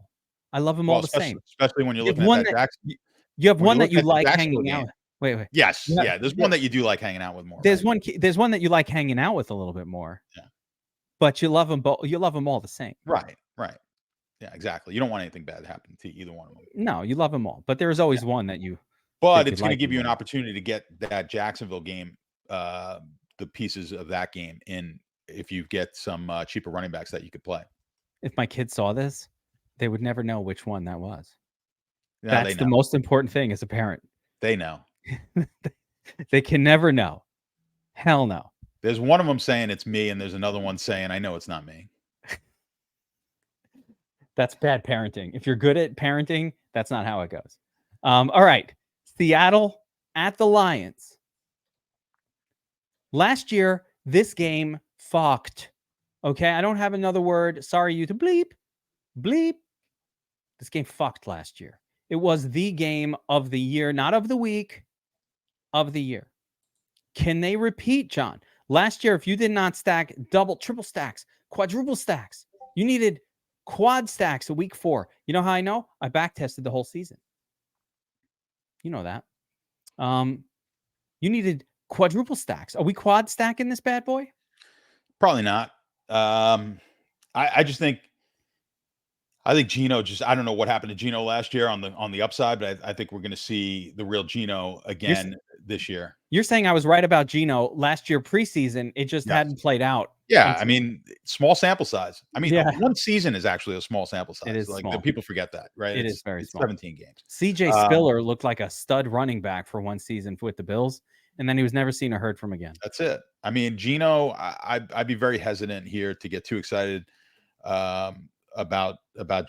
I love them all the same. Especially when you're looking at that Jackson. You have one that you like hanging out. Wait. Yes, yeah. There's one that you do like hanging out with more. There's one that you like hanging out with a little bit more. Yeah. But you love them both. You love them all the same. Right. Yeah, exactly. You don't want anything bad to happen to either one of them. No, you love them all. But there's always one that you. But it's going to give you an opportunity to get that Jacksonville game, the pieces of that game in if you get some cheaper running backs that you could play. If my kids saw this, they would never know which one that was. Yeah, that's the most important thing as a parent. They know. They can never know. Hell no. There's one of them saying it's me, and there's another one saying, I know it's not me. That's bad parenting. If you're good at parenting, that's not how it goes. All right. Seattle at the Lions. Last year, this game fucked. Okay, I don't have another word. Sorry, you to bleep. This game fucked last year. It was the game of the year, not of the week, of the year. Can they repeat, John? Last year, if you did not stack double, triple stacks, quadruple stacks, you needed quad stacks a week 4. You know how I know? I back tested the whole season. You know that. You needed quadruple stacks. Are we quad stacking this bad boy? Probably not. I just think Geno I don't know what happened to Geno last year on the upside, but I think we're going to see the real Geno again this year. You're saying I was right about Geno last year preseason. It just hadn't played out. Yeah, I mean, small sample size. I mean, Yeah. one season is actually a small sample size. It is like small. people forget that, right? It is very small. 17 games. CJ Spiller looked like a stud running back for one season with the Bills, and then he was never seen or heard from again. That's it. I mean, Geno, I'd be very hesitant here to get too excited about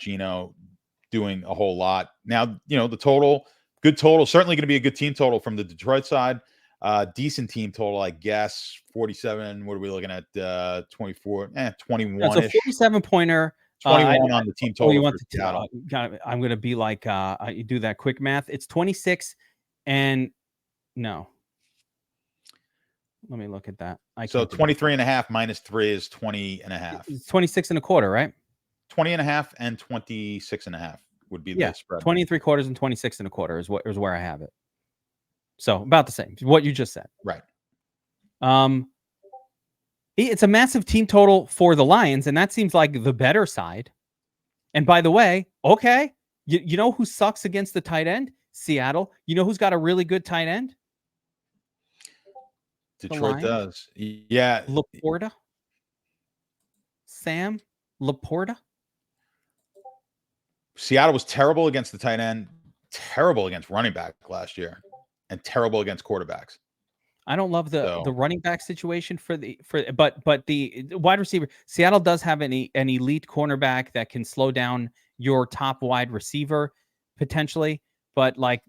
Geno doing a whole lot. Now, the total, good total, certainly going to be a good team total from the Detroit side. Decent team total, I guess. 47. What are we looking at? 24, 21. That's a 47-pointer. 21 on the team total. You want I'm going to be like, you do that quick math. It's 26 and no. Let me look at that. So 23.5 minus 3 is 20.5. It's 26.25, right? 20.5 and 26.5 would be the spread. 23/4 and 26.25 is where I have it. So about the same. What you just said. Right. It's a massive team total for the Lions, and that seems like the better side. And by the way, okay, you know who sucks against the tight end? Seattle. You know who's got a really good tight end? Detroit does. Yeah. Laporta. Sam Laporta. Seattle was terrible against the tight end, terrible against running back last year, and terrible against quarterbacks. I don't love the running back situation but the wide receiver. Seattle does have an elite cornerback that can slow down your top wide receiver potentially, but like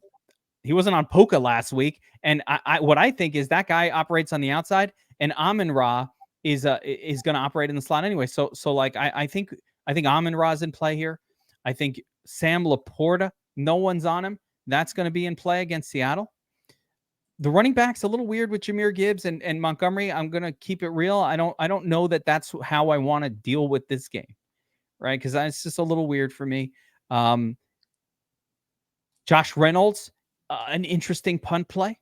he wasn't on Puka last week, and what I think is that guy operates on the outside, and Amon-Ra is going to operate in the slot anyway. So like I think Amon-Ra is in play here. I think Sam Laporta, no one's on him. That's going to be in play against Seattle. The running back's a little weird with Jahmyr Gibbs and Montgomery. I'm going to keep it real. I don't know that that's how I want to deal with this game, right? Because it's just a little weird for me. Josh Reynolds, an interesting punt play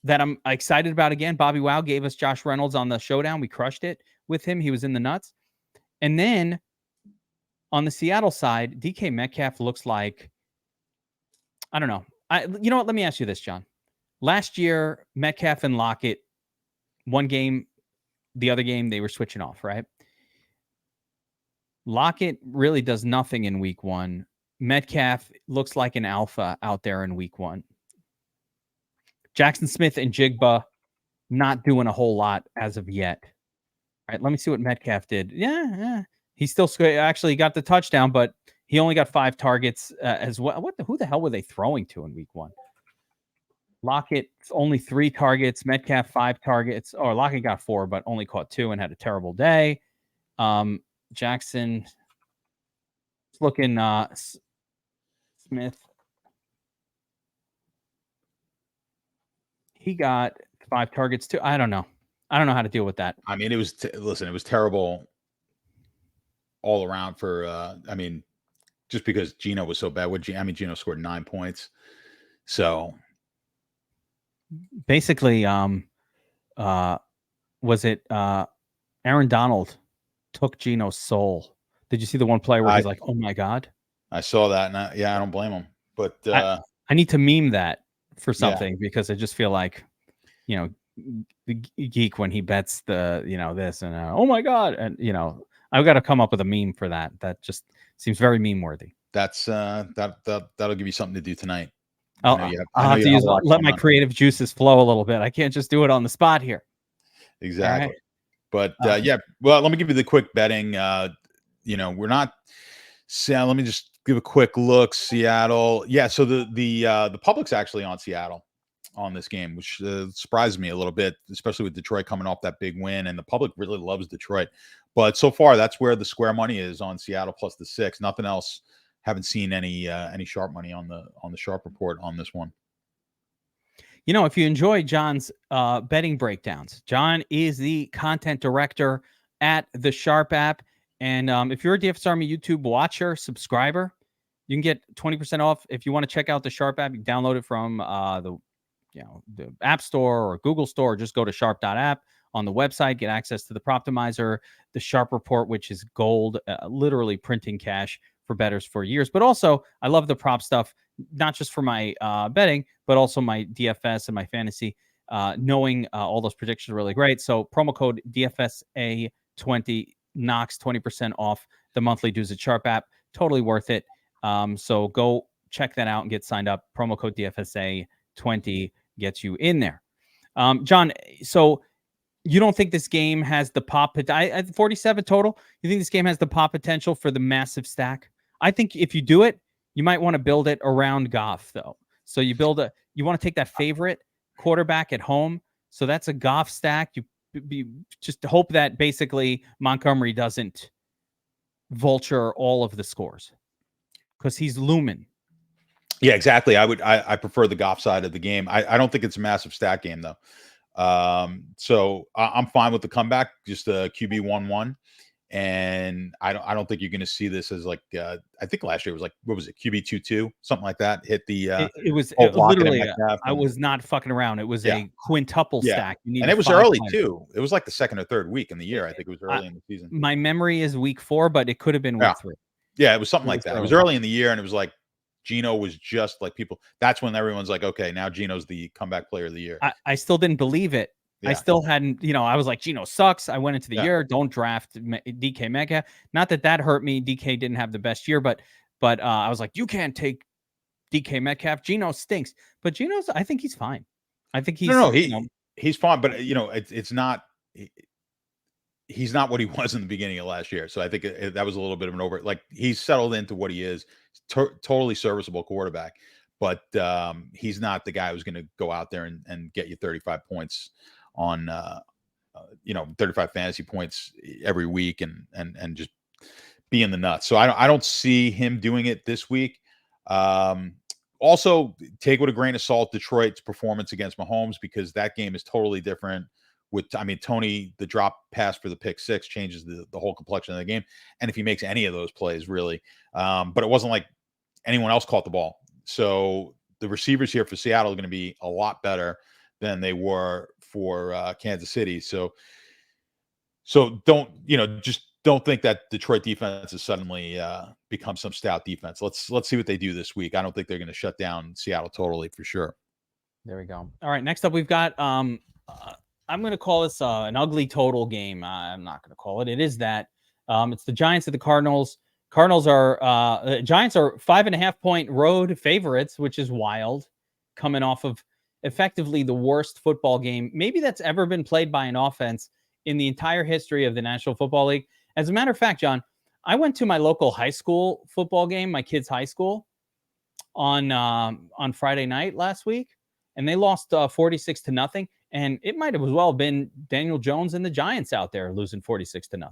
that I'm excited about again. Bobby Wow gave us Josh Reynolds on the showdown. We crushed it with him. He was in the nuts. And then on the Seattle side, DK Metcalf looks like, I don't know. You know what? Let me ask you this, John. Last year, Metcalf and Lockett, one game, the other game, they were switching off, right? Lockett really does nothing in week 1. Metcalf looks like an alpha out there in week 1. Jackson Smith and Jigba not doing a whole lot as of yet. All right, let me see what Metcalf did. Yeah. He still actually got the touchdown, but he only got 5 targets as well. Who the hell were they throwing to in week 1? Lockett only 3 targets. Metcalf 5 targets. Or Lockett got 4, but only caught 2 and had a terrible day. Jackson looking Smith. He got 5 targets too. I don't know how to deal with that. I mean, it was it was terrible all around for just because Geno was so bad. Geno scored 9 points. So basically, was it Aaron Donald took Geno's soul? Did you see the one play where he's like, "Oh my God"? I saw that, and I don't blame him. But I need to meme that for something because I just feel like, the geek when he bets the this and oh my God, and I've got to come up with a meme for that. That just seems very meme worthy. That's that'll give you something to do tonight. I'll have to let my creative juices flow a little bit. I can't just do it on the spot here. Exactly. Right. But well, let me give you the quick betting. We're not. So let me just give a quick look. Seattle. Yeah. So the public's actually on Seattle. on this game, which surprised me a little bit, especially with Detroit coming off that big win, and the public really loves Detroit. But so far, that's where the square money is on Seattle plus the 6. Nothing else. Haven't seen any sharp money on the sharp report on this one. You know, if you enjoy John's betting breakdowns, John is the content director at the Sharp app. And if you're a DFS Army YouTube watcher, subscriber, you can get 20% off. If you want to check out the Sharp app, you can download it from the App Store or Google Store, or just go to sharp.app on the website, get access to the Proptimizer, the Sharp Report, which is gold, literally printing cash for bettors for years. But also, I love the prop stuff, not just for my betting, but also my DFS and my fantasy. Knowing all those predictions are really great. So promo code DFSA20 knocks 20% off the monthly dues at Sharp app. Totally worth it. So go check that out and get signed up. Promo code DFSA20 gets you in there. John, so you don't think this game has the pop? 47 total. You think this game has the pop potential for the massive stack? I think if you do it, you might want to build it around Goff, though. So you want to take that favorite quarterback at home. So that's a Goff stack. You just hope that basically Montgomery doesn't vulture all of the scores because he's looming. Yeah, exactly. I prefer the Goff side of the game. I don't think it's a massive stack game though. So I'm fine with the comeback, just a QB 1-1. And I don't think you're going to see this as like, I think last year was like, what was it? QB 2-2, something like that. Hit the, it was literally, I was not fucking around. It was a quintuple stack. And it was early too. It was like the second or third week in the year. I think it was early in the season. My memory is week 4, but it could have been week 3. Yeah. It was something like that. It was early in the year, and it was like, Geno was just like people. That's when everyone's like, okay, now Geno's the comeback player of the year. I still didn't believe it. Yeah. I still hadn't, I was like, Geno sucks. I went into the year, don't draft DK Metcalf. Not that hurt me. DK didn't have the best year, but I was like, you can't take DK Metcalf. Geno stinks. But I think he's fine. I think he's he's fine, but it's not. He's not what he was in the beginning of last year. So I think that was a little bit of an like he's settled into what he is. Totally serviceable quarterback, but he's not the guy who's going to go out there and get you 35 points on 35 fantasy points every week and just be in the nuts. So I don't see him doing it this week. Also take with a grain of salt Detroit's performance against Mahomes, because that game is totally different. Tony, the drop pass for the pick 6 changes the whole complexion of the game. And if he makes any of those plays, really, but it wasn't like anyone else caught the ball. So the receivers here for Seattle are going to be a lot better than they were for Kansas City. So just don't think that Detroit defense has suddenly become some stout defense. Let's see what they do this week. I don't think they're going to shut down Seattle totally, for sure. There we go. All right, next up we've got I'm going to call this an ugly total game. I'm not going to call it. It is that. It's the Giants at the Cardinals. Giants are 5.5-point road favorites, which is wild, coming off of effectively the worst football game maybe that's ever been played by an offense in the entire history of the National Football League. As a matter of fact, John, I went to my local high school football game, my kids' high school, on Friday night last week, and they lost 46-0. And it might have as well been Daniel Jones and the Giants out there losing 46-0.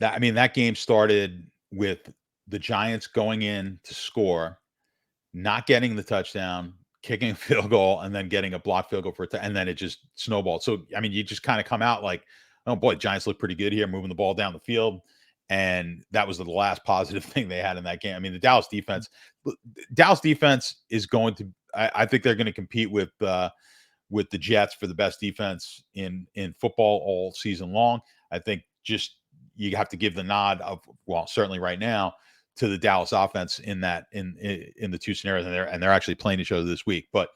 That game started with the Giants going in to score, not getting the touchdown, kicking a field goal, and then getting a blocked field goal and then it just snowballed. So, you just kind of come out like, oh boy, Giants look pretty good here, moving the ball down the field. And that was the last positive thing they had in that game. The Dallas defense is going to, I think they're going to compete with the Jets for the best defense in football all season long. I think just you have to give the nod of, well, certainly right now, to the Dallas offense in the two scenarios, and they're actually playing each other this week. But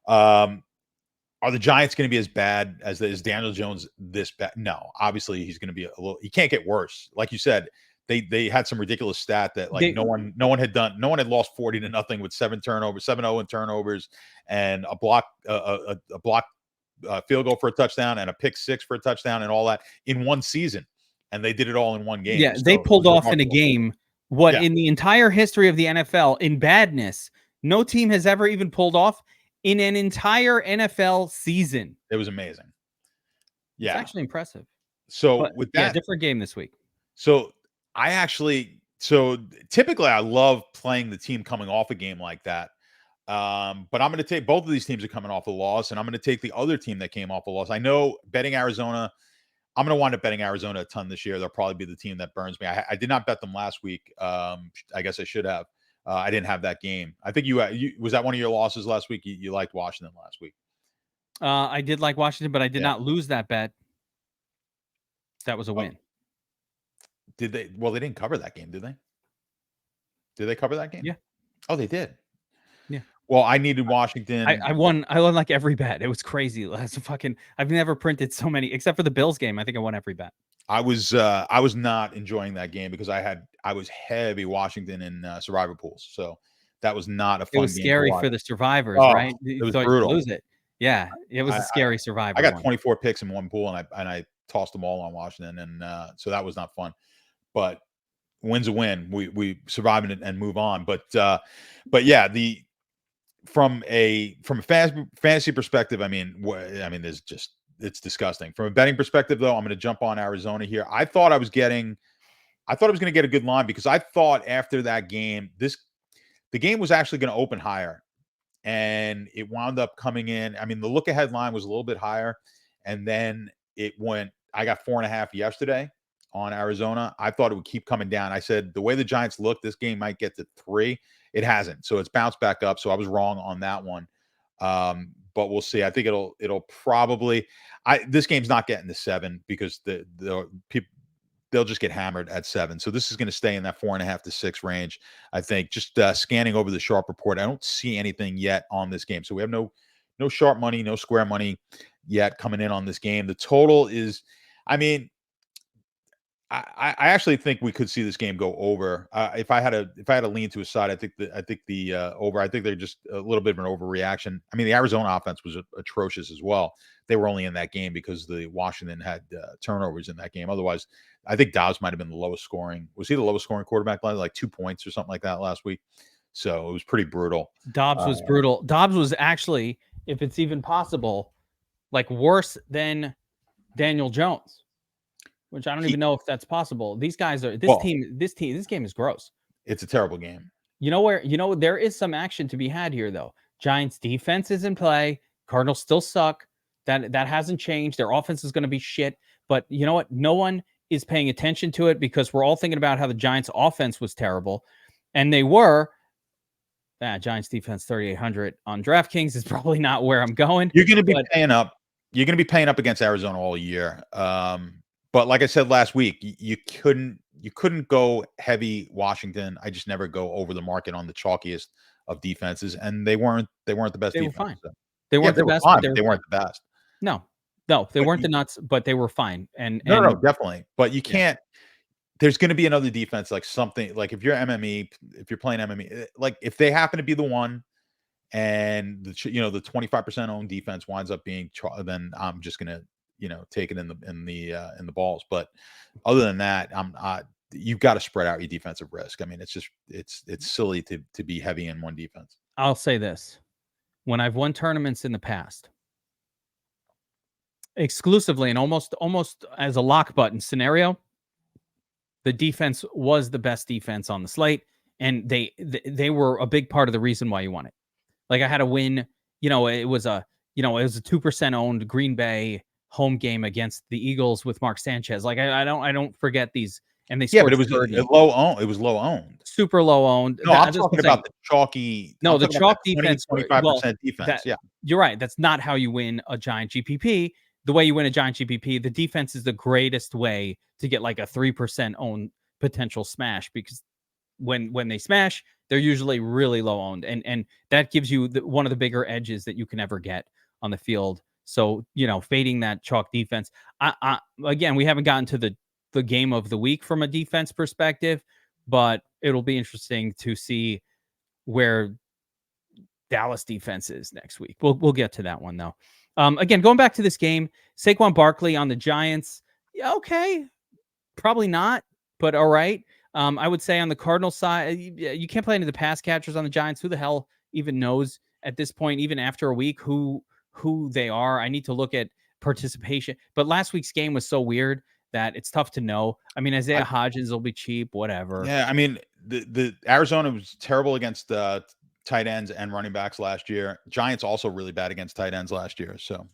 are the Giants going to be as bad as Daniel Jones this bad? No, obviously he's going to be he can't get worse. Like you said, they had some ridiculous stat that no one had lost 40-0 with 7-0 in turnovers, and a block field goal for a touchdown and a pick 6 for a touchdown and all that in one season. And they did it all in one game. Yeah, they pulled off in a game in the entire history of the NFL in badness, no team has ever even pulled off in an entire NFL season. It was amazing. Yeah. It's actually impressive. So But with yeah, that, different game this week. so so typically I love playing the team coming off a game like that. But I'm going to take both of these teams are coming off a loss, and I'm going to take the other team that came off a loss. I know betting Arizona. I'm going to wind up betting Arizona a ton this year. They'll probably be the team that burns me. I did not bet them last week. I guess I should have. I didn't have that game. I think you was that one of your losses last week. You liked Washington last week. I did like Washington, but I did not lose that bet. That was a win. Did they? Well, they didn't cover that game, did they? Did they cover that game? Yeah. Oh, they did. Yeah. Well, I needed Washington. I won like every bet. It was crazy. I've never printed so many, except for the Bills game. I think I won every bet. I was not enjoying that game because I was heavy Washington in survivor pools, so that was not a fun game. It was scary for the survivors, right? It was brutal. Lose it. Yeah, it was a scary survivor. I got 24 picks in one pool, and I tossed them all on Washington, and so that was not fun. But win's a win. We survive it and move on. But yeah, from a fantasy perspective, I mean, there's just, it's disgusting. From a betting perspective, though, I'm going to jump on Arizona here. I thought I was going to get a good line because I thought after that game, the game was actually going to open higher, and it wound up coming in. I mean, the look ahead line was a little bit higher, and then it went. I got 4.5 yesterday on Arizona. I thought it would keep coming down. I said the way the Giants look, this game might get to 3. It hasn't, so it's bounced back up. So I was wrong on that one. But we'll see. I think it'll probably. This game's not getting to 7 because the people, they'll just get hammered at 7. So this is going to stay in that 4.5 to 6 range. I think. Just scanning over the sharp report, I don't see anything yet on this game. So we have no sharp money, no square money yet coming in on this game. The total is, I mean, I actually think we could see this game go over. If I had to lean to a side, I think the over. I think they're just a little bit of an overreaction. I mean, the Arizona offense was atrocious as well. They were only in that game because the Washington had turnovers in that game. Otherwise, I think Dobbs might have been the lowest scoring. Was he the lowest scoring quarterback? Like 2 points or something like that last week. So it was pretty brutal. Dobbs was brutal. Dobbs was actually, if it's even possible, like worse than Daniel Jones. Which I don't even know if that's possible. These guys are this game is gross. It's a terrible game. There is some action to be had here though. Giants defense is in play. Cardinals still suck. That hasn't changed. Their offense is going to be shit. But you know what? No one is paying attention to it because we're all thinking about how the Giants offense was terrible. And they were. Giants defense 3,800 on DraftKings is probably not where I'm going. You're going to be paying up. You're going to be paying up against Arizona all year. But like I said last week, you couldn't go heavy Washington. I just never go over the market on the chalkiest of defenses, and they weren't the best. They defense, were fine. So. They weren't the best. Fine, but they weren't the best. No, they weren't the nuts, but they were fine. And no, definitely. But you can't. There's going to be another defense, like something like if you're MME, if you're playing MME, like if they happen to be the one, and the 25% owned defense winds up being, then I'm just gonna. Take it in the balls. But other than that, you've got to spread out your defensive risk. I mean, it's silly to be heavy in one defense. I'll say this: when I've won tournaments in the past, exclusively and almost as a lock button scenario, the defense was the best defense on the slate, and they were a big part of the reason why you won it. Like I had a win. It was a 2% owned Green Bay home game against the Eagles with Mark Sanchez. Like I don't forget these, and they scored. But it was low owned. It was low owned, super low owned. No, I'm talking about the chalky. No, the chalk defense, 25% defense. Yeah, you're right. That's not how you win a giant GPP. The way you win a giant GPP, the defense is the greatest way to get like a 3% owned potential smash, because when they smash, they're usually really low owned, and that gives you one of the bigger edges that you can ever get on the field. So, fading that chalk defense. Again, we haven't gotten to the game of the week from a defense perspective, but it'll be interesting to see where Dallas defense is next week. We'll get to that one though. Again, going back to this game, Saquon Barkley on the Giants. Yeah, okay, probably not, but all right. I would say on the Cardinals side, you can't play any of the pass catchers on the Giants. Who the hell even knows at this point, even after a week, who they are. I need to look at participation. But last week's game was so weird that it's tough to know. I mean, Isaiah Hodgins will be cheap, whatever. Yeah, I mean, the Arizona was terrible against tight ends and running backs last year. Giants also really bad against tight ends last year. So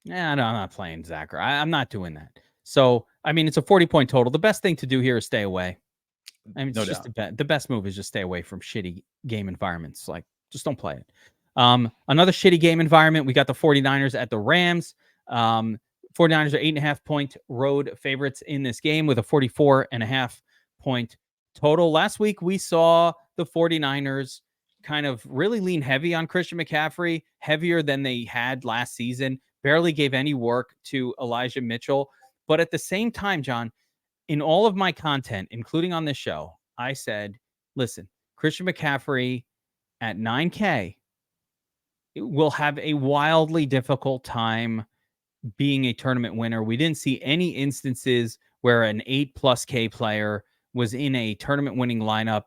Yeah, no, I'm not playing Zachary. I'm not doing that. So, I mean, it's a 40-point total. The best thing to do here is stay away. I mean, it's no just doubt. the best move is just stay away from shitty game environments. Like, just don't play it. Another shitty game environment. We got the 49ers at the Rams. 49ers are 8.5-point road favorites in this game with a 44.5-point total. Last week, we saw the 49ers kind of really lean heavy on Christian McCaffrey, heavier than they had last season, barely gave any work to Elijah Mitchell. But at the same time, John, in all of my content, including on this show, I said, listen, Christian McCaffrey at 9K will have a wildly difficult time being a tournament winner. We didn't see any instances where an 8+ K player was in a tournament winning lineup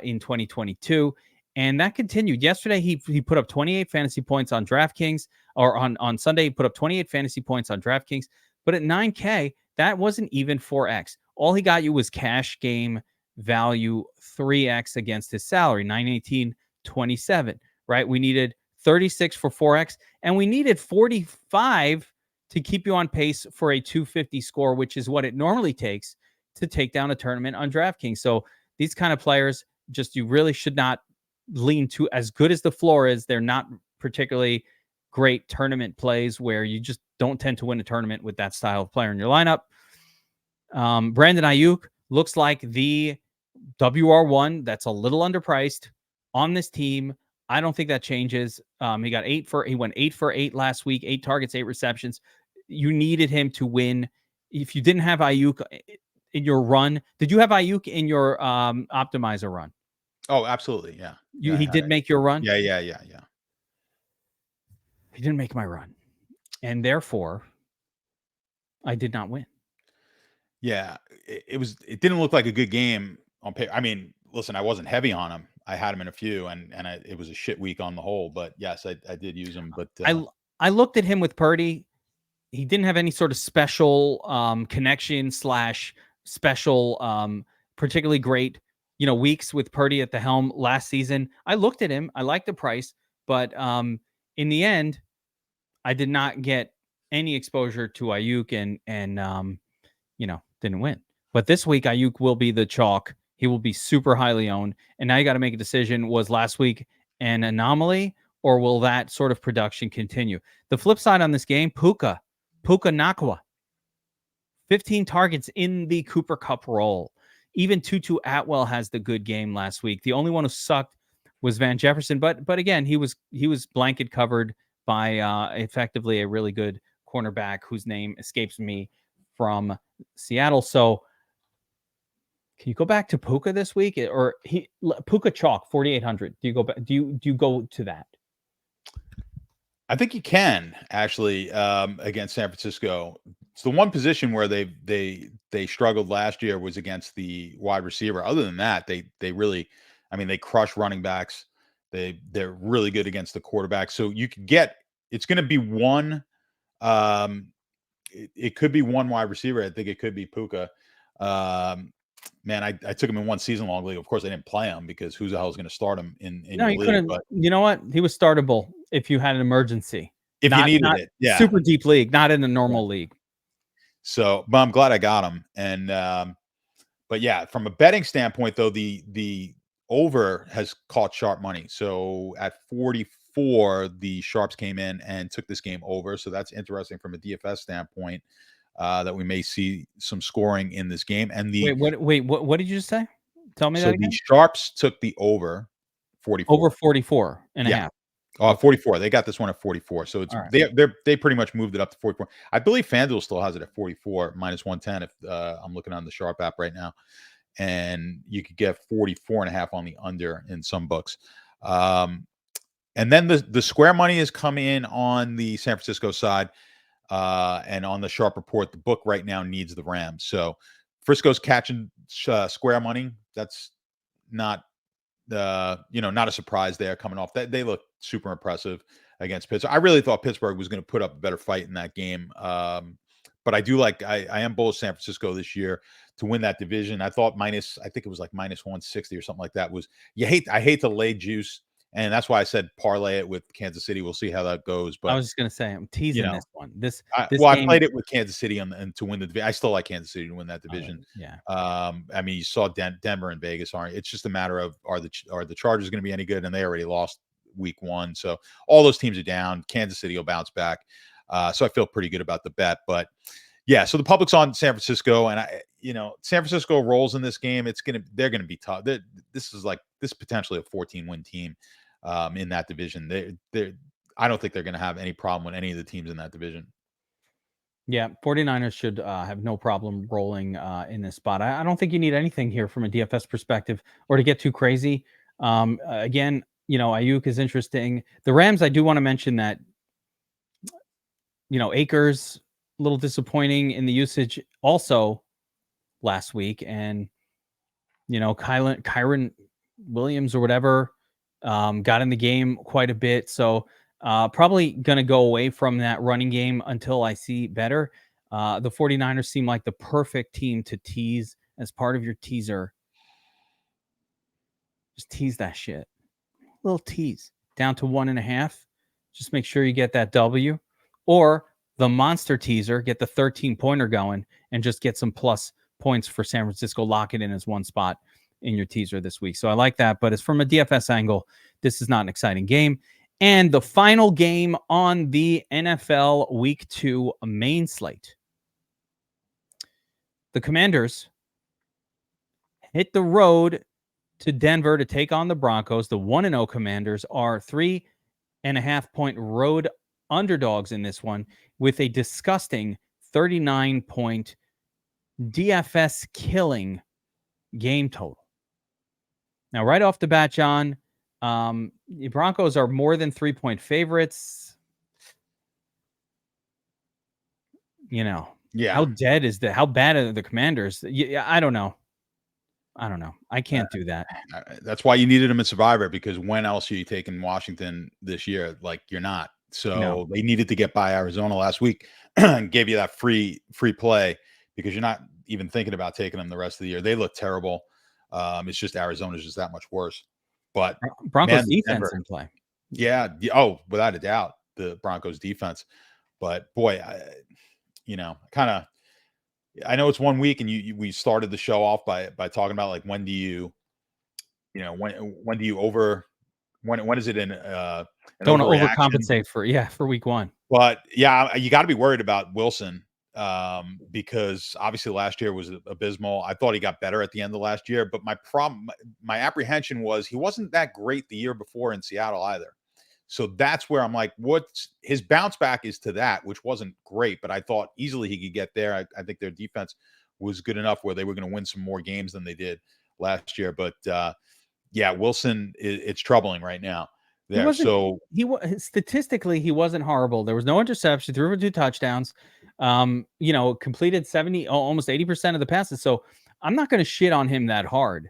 in 2022. And that continued. Yesterday, he put up 28 fantasy points on DraftKings, or on Sunday, he put up 28 fantasy points on DraftKings. But at 9K, that wasn't even 4X. All he got you was cash game value 3X against his salary, 918.27, right? We needed 36 for 4X, and we needed 45 to keep you on pace for a 250 score, which is what it normally takes to take down a tournament on DraftKings. So these kind of players, just you really should not lean to. As good as the floor is, they're not particularly great tournament plays where you just don't tend to win a tournament with that style of player in your lineup. Brandon Ayuk looks like the WR1 that's a little underpriced on this team. I don't think that changes. He went 8 for 8 last week, 8 targets, 8 receptions. You needed him to win. If you didn't have Ayuk in your run, did you have Ayuk in your optimizer run? Oh, absolutely. Yeah. Yeah, He did make your run? Yeah. He didn't make my run. And therefore, I did not win. Yeah. It didn't look like a good game on paper. I mean, listen, I wasn't heavy on him. I had him in a few, and it was a shit week on the whole. But yes, I did use him. But I looked at him with Purdy. He didn't have any sort of special connection / special particularly great weeks with Purdy at the helm last season. I looked at him. I liked the price, but in the end, I did not get any exposure to Ayuk and didn't win. But this week, Ayuk will be the chalk. He will be super highly owned. And now you got to make a decision. Was last week an anomaly, or will that sort of production continue? The flip side on this game, Puka Nakua, 15 targets in the Cooper Kupp role. Even Tutu Atwell has the good game last week. The only one who sucked was Van Jefferson. But again, he was blanket covered by effectively a really good cornerback whose name escapes me from Seattle. So can you go back to Puka this week, or Puka chalk 4,800? Do you go back? Do you go to that? I think you can actually against San Francisco. It's the one position where they struggled last year was against the wide receiver. Other than that, they really, I mean, they crush running backs. They're really good against the quarterback. So you could get, it's going to be one. It could be one wide receiver. I think it could be Puka. Man, I took him in one season long league. Of course, I didn't play him because who the hell is going to start him in No, your you league? couldn't. But You know what? He was startable if you had an emergency. if you needed not it, yeah. Super deep league, not in a normal league. So, but I'm glad I got him. And but yeah, from a betting standpoint, though, the over has caught sharp money. So at 44, the sharps came in and took this game over. So that's interesting from a DFS standpoint. That we may see some scoring in this game. And What did you just say? Tell me that again. The sharps took the over 44. Over 44 and a half. 44. They got this one at 44. So it's right. they pretty much moved it up to 44. I believe FanDuel still has it at 44 minus 110 if I'm looking on the Sharp app right now. And you could get 44.5 on the under in some books. And then the square money has come in on the San Francisco side. And on the Sharp report, the book right now needs the Rams. So Frisco's catching square money. That's not not a surprise there coming off. They look super impressive against Pittsburgh. I really thought Pittsburgh was going to put up a better fight in that game. But I do like, I am bullish San Francisco this year to win that division. I thought I think it was like minus 160 or something like that. I hate to lay juice. And that's why I said parlay it with Kansas City. We'll see how that goes. But I was just going to say, I'm teasing this one. This game, I played it with Kansas City and to win the division. I still like Kansas City to win that division. Yeah. I mean, you saw Denver and Vegas aren't. It's just a matter of are the Chargers going to be any good? And they already lost week 1, so all those teams are down. Kansas City will bounce back. So I feel pretty good about the bet. But yeah, so the public's on San Francisco, and San Francisco rolls in this game. They're gonna be tough. This is potentially a 14-win team in that division. I don't think they're gonna have any problem with any of the teams in that division. Yeah, 49ers should have no problem rolling in this spot. I don't think you need anything here from a DFS perspective or to get too crazy. Again, Ayuk is interesting. The Rams, I do want to mention that, Akers, a little disappointing in the usage also last week. And, Kyron Williams or whatever got in the game quite a bit. So probably going to go away from that running game until I see better. The 49ers seem like the perfect team to tease as part of your teaser. Just tease that shit. Little tease down to 1.5. Just make sure you get that W, or the monster teaser, get the 13-pointer going and just get some plus points for San Francisco. Lock it in as one spot in your teaser this week. So I like that. But as from a DFS angle, this is not an exciting game. And the final game on the NFL Week 2 main slate. The Commanders hit the road to Denver to take on the Broncos. The 1-0 Commanders are 3.5-point road underdogs in this one with a disgusting 39-point DFS killing game total. Now, right off the bat, John, the Broncos are more than 3-point favorites. Yeah. How dead is that? How bad are the Commanders? I don't know. I can't do that. That's why you needed them in Survivor, because when else are you taking Washington this year? Like, you're not. So They needed to get by Arizona last week and gave you that free play because you're not even thinking about taking them the rest of the year. They look terrible. It's just Arizona's just that much worse. But Broncos defense in play. Yeah. Oh, without a doubt, the Broncos defense. But boy, I know it's 1 week, and we started the show off by talking about like when is it in don't overcompensate for week 1. But yeah, you got to be worried about Wilson because obviously last year was abysmal. I thought he got better at the end of last year, but my apprehension was he wasn't that great the year before in Seattle either. So that's where I'm like, what's his bounce back is to that, which wasn't great, but I thought easily he could get there. I think their defense was good enough where they were going to win some more games than they did last year. But yeah, Wilson, it's troubling right now. There, Statistically, he wasn't horrible. There was no interception, threw for 2 touchdowns. Completed 70, almost 80% of the passes. So I'm not going to shit on him that hard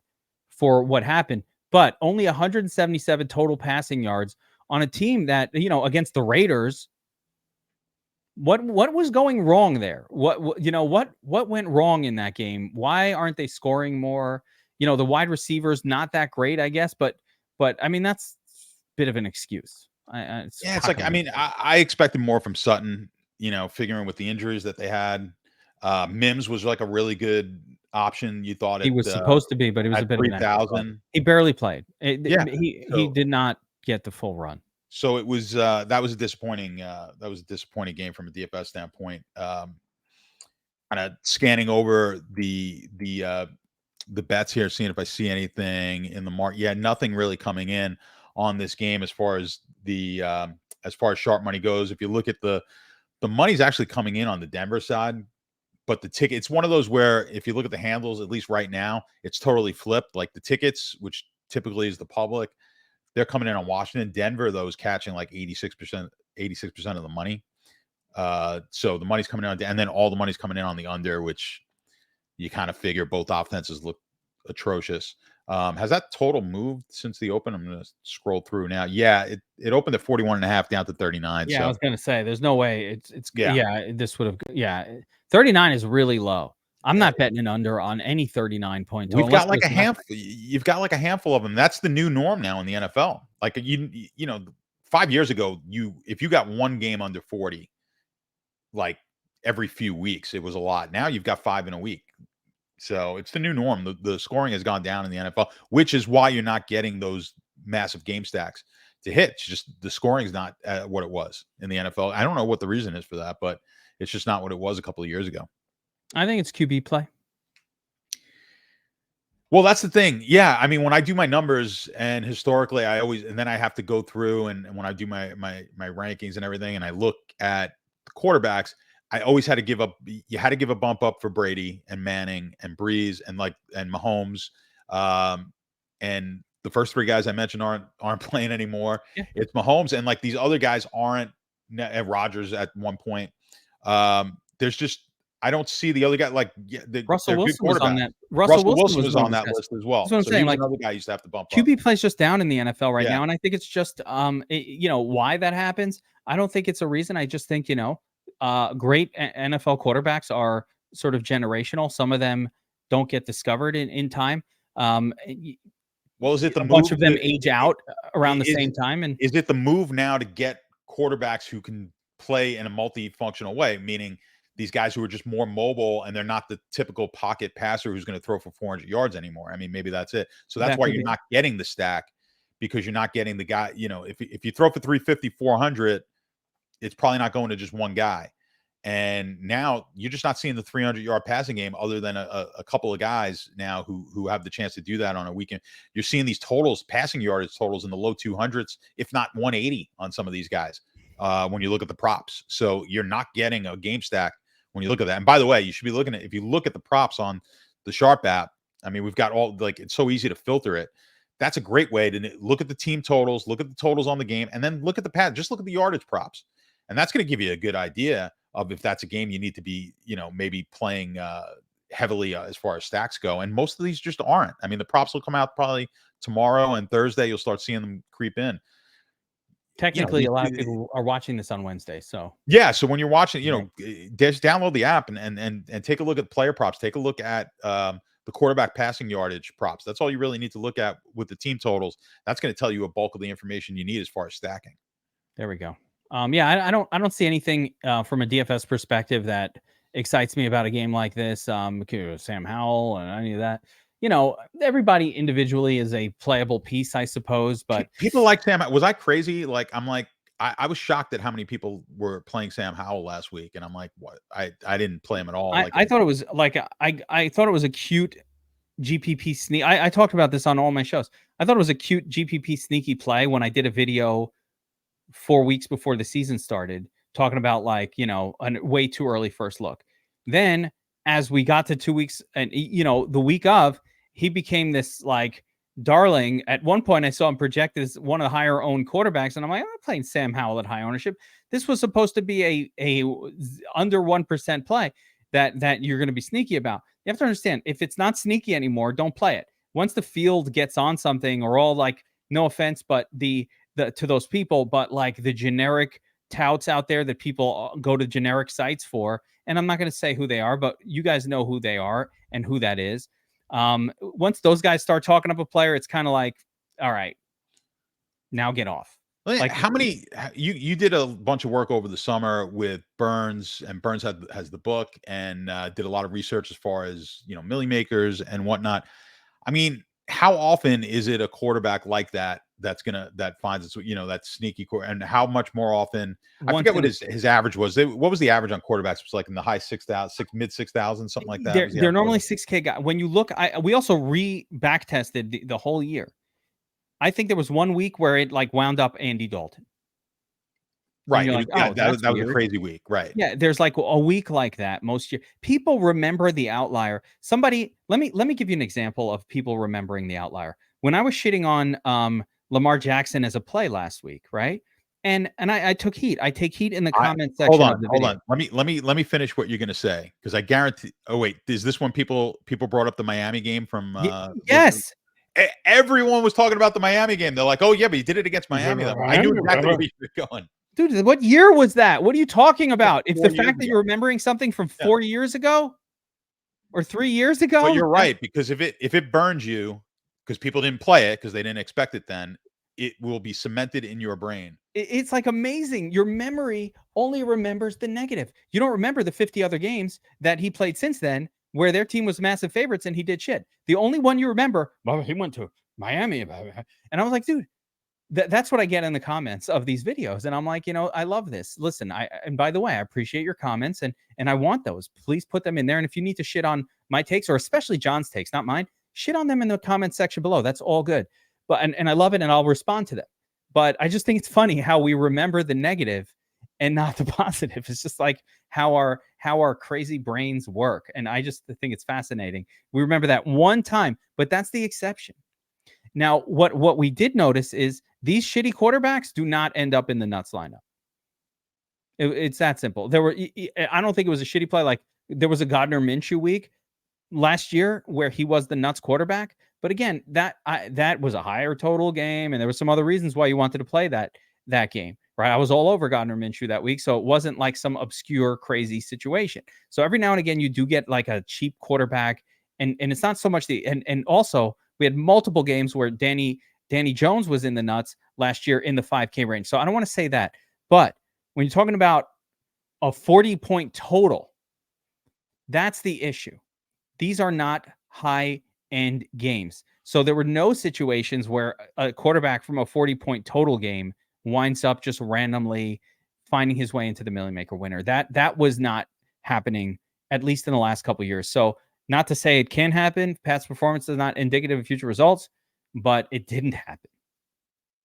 for what happened. But only 177 total passing yards on a team that, against the Raiders. What was going wrong there? What went wrong in that game? Why aren't they scoring more? The wide receivers not that great, I guess, but I mean that's a bit of an excuse. It's like, I mean, I expected more from Sutton, figuring with the injuries that they had. Mims was like a really good option. You thought he was supposed to be, but he was a bit 3,000. He barely played. He did not get the full run. So it was that was a disappointing game from a DFS standpoint. Kind of scanning over the bets here, seeing if I see anything in the market. Yeah, nothing really coming in on this game as far as sharp money goes. If you look at the money's actually coming in on the Denver side, but the ticket, it's one of those where if you look at the handles, at least right now, it's totally flipped. Like the tickets, which typically is the public, they're coming in on Washington. Denver, though, is catching like 86% of the money. So the money's coming in and then all the money's coming in on the under, which you kind of figure both offenses look atrocious. Has that total moved since the open? I'm going to scroll through now. Yeah, it opened at 41.5 down to 39. Yeah, I So was gonna say there's no way it's yeah, this would have 39 is really low. I'm uh, not betting an under on any 39 point total we've unless got like there's a nothing. handful. You've got like a handful of them. That's the new norm now in the NFL. Like you know, 5 years ago, if you got one game under 40, like every few weeks, it was a lot. Now you've got 5 in a week. So it's the new norm. The scoring has gone down in the NFL, which is why you're not getting those massive game stacks to hit. It's just the scoring is not what it was in the NFL. I don't know what the reason is for that, but it's just not what it was a couple of years ago. I think it's QB play. Well, that's the thing. Yeah, I mean, when I do my numbers, and historically, and then I have to go through, and when I do my rankings and everything, and I look at the quarterbacks, I always had to give up. You had to give a bump up for Brady and Manning and Breeze and Mahomes, and the first three guys I mentioned aren't playing anymore. Yeah. It's Mahomes, and like these other guys aren't. Rodgers at one point. There's just I don't see the other guy Russell they're good Wilson was on quarterbacks. that. Russell Wilson was was one on of the that best. list as well. That's what I'm So he saying. was Like another guy you used to have to bump up. QB plays just down in the NFL right Yeah. now, and I think it's just why that happens. I don't think it's a reason. I just think great NFL quarterbacks are sort of generational. Some of them don't get discovered in time. Well, is it the A move bunch of them that- age out around the is- same time, and Is it the move now to get quarterbacks who can play in a multifunctional way, meaning these guys who are just more mobile and they're not the typical pocket passer who's going to throw for 400 yards anymore? I mean, maybe that's it. So that's That why could you're be. not getting the stack, because you're not getting the guy, if you throw for 350, 400, it's probably not going to just one guy. And now you're just not seeing the 300-yard passing game other than a couple of guys now who have the chance to do that on a weekend. You're seeing these totals, passing yardage totals in the low 200s, if not 180 on some of these guys when you look at the props. So you're not getting a game stack when you look at that. And by the way, you should be looking at, if you look at the props on the Sharp app, I mean, we've got it's so easy to filter it. That's a great way to look at the team totals, look at the totals on the game, and then look at just look at the yardage props. And that's going to give you a good idea of if that's a game you need to be, maybe playing heavily as far as stacks go. And most of these just aren't. I mean, the props will come out probably tomorrow and Thursday. You'll start seeing them creep in. technically, a lot of people are watching this on Wednesday. So yeah, so when you're watching, just download the app and take a look at player props. Take a look at the quarterback passing yardage props. That's all you really need to look at with the team totals. That's going to tell you a bulk of the information you need as far as stacking. there we go. I don't see anything from a DFS perspective that excites me about a game like this. Sam Howell and any of that. Everybody individually is a playable piece, I suppose. But people like Sam. Was I crazy? I was shocked at how many people were playing Sam Howell last week, and I'm like, what? I didn't play him at all. I thought it was I thought it was a cute GPP sneak. I talked about this on all my shows. I thought it was a cute GPP sneaky play when I did a video 4 weeks before the season started, talking about a way too early first look. Then as we got to 2 weeks and the week of, he became this darling. At one point I saw him projected as one of the higher owned quarterbacks, and I'm like, I'm not playing Sam Howell at high ownership. This was supposed to be a under 1% play that you're going to be sneaky about. You have to understand, if it's not sneaky anymore, don't play it. Once the field gets on something, or all no offense, but to those people, but the generic touts out there that people go to generic sites for, and I'm not going to say who they are, but you guys know who they are and who that is. Once those guys start talking up a player, it's kind of all right, now get off. How many you did a bunch of work over the summer with Burns, and Burns has the book and did a lot of research as far as milli makers and whatnot. I mean, how often is it a quarterback like that that finds its that sneaky core, and how much more often? I forget what his average was. What was the average on quarterbacks? It was in the high 6,000, mid 6,000, something like that. They're normally 6K guys. When you look, we also back tested the whole year. I think there was 1 week where it wound up Andy Dalton. Right. That was a crazy week. Right. Yeah. There's a week like that most year. People remember the outlier. Let me give you an example of people remembering the outlier. When I was shitting on Lamar Jackson as a play last week, right? And I took heat. I take heat in the comment section of the video. Hold on. Let me finish what you're going to say, because I guarantee. Oh wait, is this when people brought up the Miami game from? Yes. Everyone was talking about the Miami game. They're like, "Oh yeah, but he did it against Miami." I knew exactly where you were going. Dude, what year was that? What are you talking about? If the 4 years fact that ago. you're remembering something from Yeah. 4 years ago or 3 years ago, But you're right, because if it burns you, because people didn't play it because they didn't expect it then, it will be cemented in your brain. it's like amazing. Your memory only remembers the negative. You don't remember the 50 other games that he played since then where their team was massive favorites and he did shit. The only one you remember, well, he went to Miami. And I was like, dude, that's what I get in the comments of these videos. And I'm like, I love this. Listen, and by the way, I appreciate your comments and I want those. Please put them in there. And if you need to shit on my takes, or especially John's takes, not mine, shit on them in the comment section below. That's all good. But and I love it and I'll respond to them. But I just think it's funny how we remember the negative and not the positive. It's just like how our crazy brains work. And I just think it's fascinating. We remember that one time, but that's the exception. Now, what we did notice is these shitty quarterbacks do not end up in the nuts lineup. It's that simple. I don't think it was a shitty play. Like there was a Gardner Minshew week last year where he was the nuts quarterback. But again, that was a higher total game, and there were some other reasons why you wanted to play that game, right? I was all over Gardner Minshew that week, so it wasn't like some obscure, crazy situation. So every now and again, you do get like a cheap quarterback, and it's not so much and also we had multiple games where Danny Jones was in the nuts last year in the 5K range. So I don't want to say that, but when you're talking about a 40-point total, that's the issue. These are not high-end games. So there were no situations where a quarterback from a 40-point total game winds up just randomly finding his way into the Million Maker winner. That was not happening, at least in the last couple of years. So not to say it can happen. Past performance is not indicative of future results, but it didn't happen.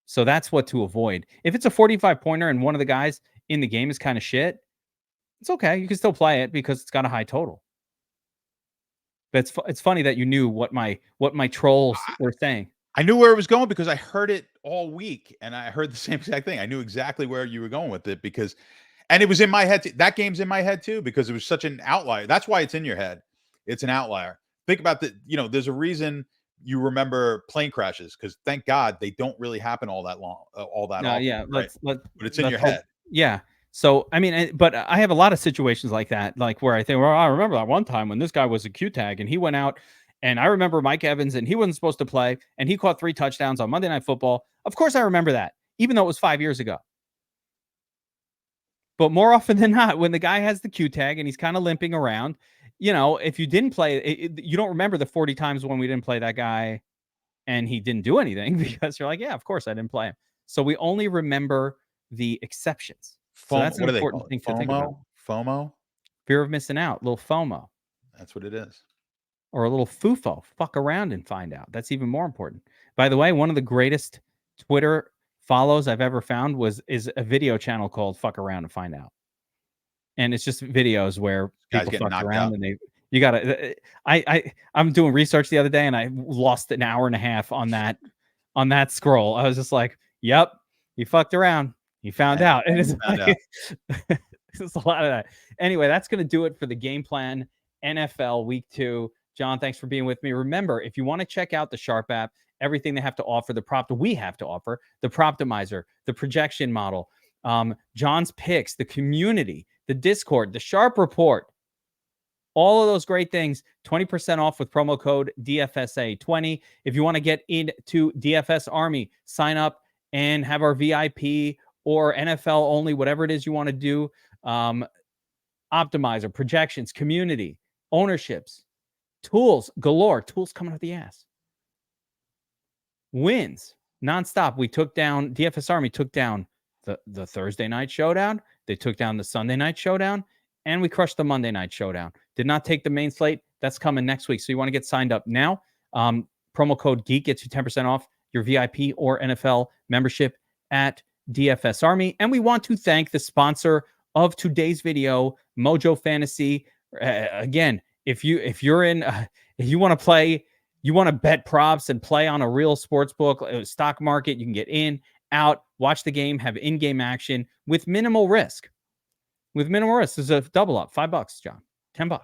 So that's what to avoid. If it's a 45-pointer and one of the guys in the game is kind of shit, it's okay. You can still play it because it's got a high total. But it's funny that you knew what my trolls were saying. I knew where it was going because I heard it all week, and I heard the same exact thing. I knew exactly where you were going with it and it was in my head. That game's in my head too because it was such an outlier. That's why it's in your head. It's an outlier. Think about there's a reason you remember plane crashes because thank God they don't really happen all that often. Yeah, right? But it's in your head. Yeah. So, I mean, but I have a lot of situations like that, like where I think, well, I remember that one time when this guy was a Q tag and he went out, and I remember Mike Evans and he wasn't supposed to play and he caught 3 touchdowns on Monday Night Football. Of course, I remember that, even though it was 5 years ago. But more often than not, when the guy has the Q tag and he's kind of limping around, if you didn't play, you don't remember the 40 times when we didn't play that guy and he didn't do anything because you're like, yeah, of course I didn't play him. So we only remember the exceptions. So that's an important thing to think about. FOMO? Fear of missing out, little FOMO. That's what it is. Or a little FUFO, fuck around and find out. That's even more important. By the way, one of the greatest Twitter follows I've ever found is a video channel called Fuck Around and Find Out. And it's just videos where people fuck around and you gotta I'm doing research the other day and I lost an hour and a half on that scroll. I was just like, yep, you fucked around. You found out. And it's like, it's a lot of that. Anyway, that's going to do it for the Game Plan NFL Week 2. John, thanks for being with me. Remember, if you want to check out the Sharp app, everything they have to offer, we have to offer, the Proptimizer, the projection model, John's picks, the community, the Discord, the Sharp Report, all of those great things, 20% off with promo code DFSA20. If you want to get into DFS Army, sign up and have our VIP or NFL only, whatever it is you want to do. Optimizer, projections, community, ownerships, tools galore, tools coming out the ass. Wins nonstop. DFS Army took down the Thursday night showdown. They took down the Sunday night showdown, and we crushed the Monday night showdown. Did not take the main slate. That's coming next week. So you want to get signed up now. Promo code GEEK gets you 10% off your VIP or NFL membership at DFS Army. And we want to thank the sponsor of today's video, Mojo Fantasy. Again, if you want to play, you want to bet props and play on a real sports book, stock market, you can get in, out, watch the game, have in-game action with minimal risk. There's a double up, $5, John, $10,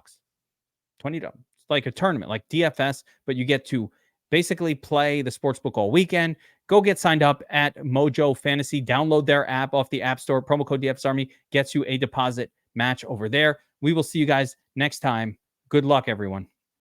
$20. It's like a tournament, like DFS, but you get to basically play the sportsbook all weekend. Go get signed up at Mojo Fantasy. Download their app off the App Store. Promo code DFS Army gets you a deposit match over there. We will see you guys next time. Good luck, everyone.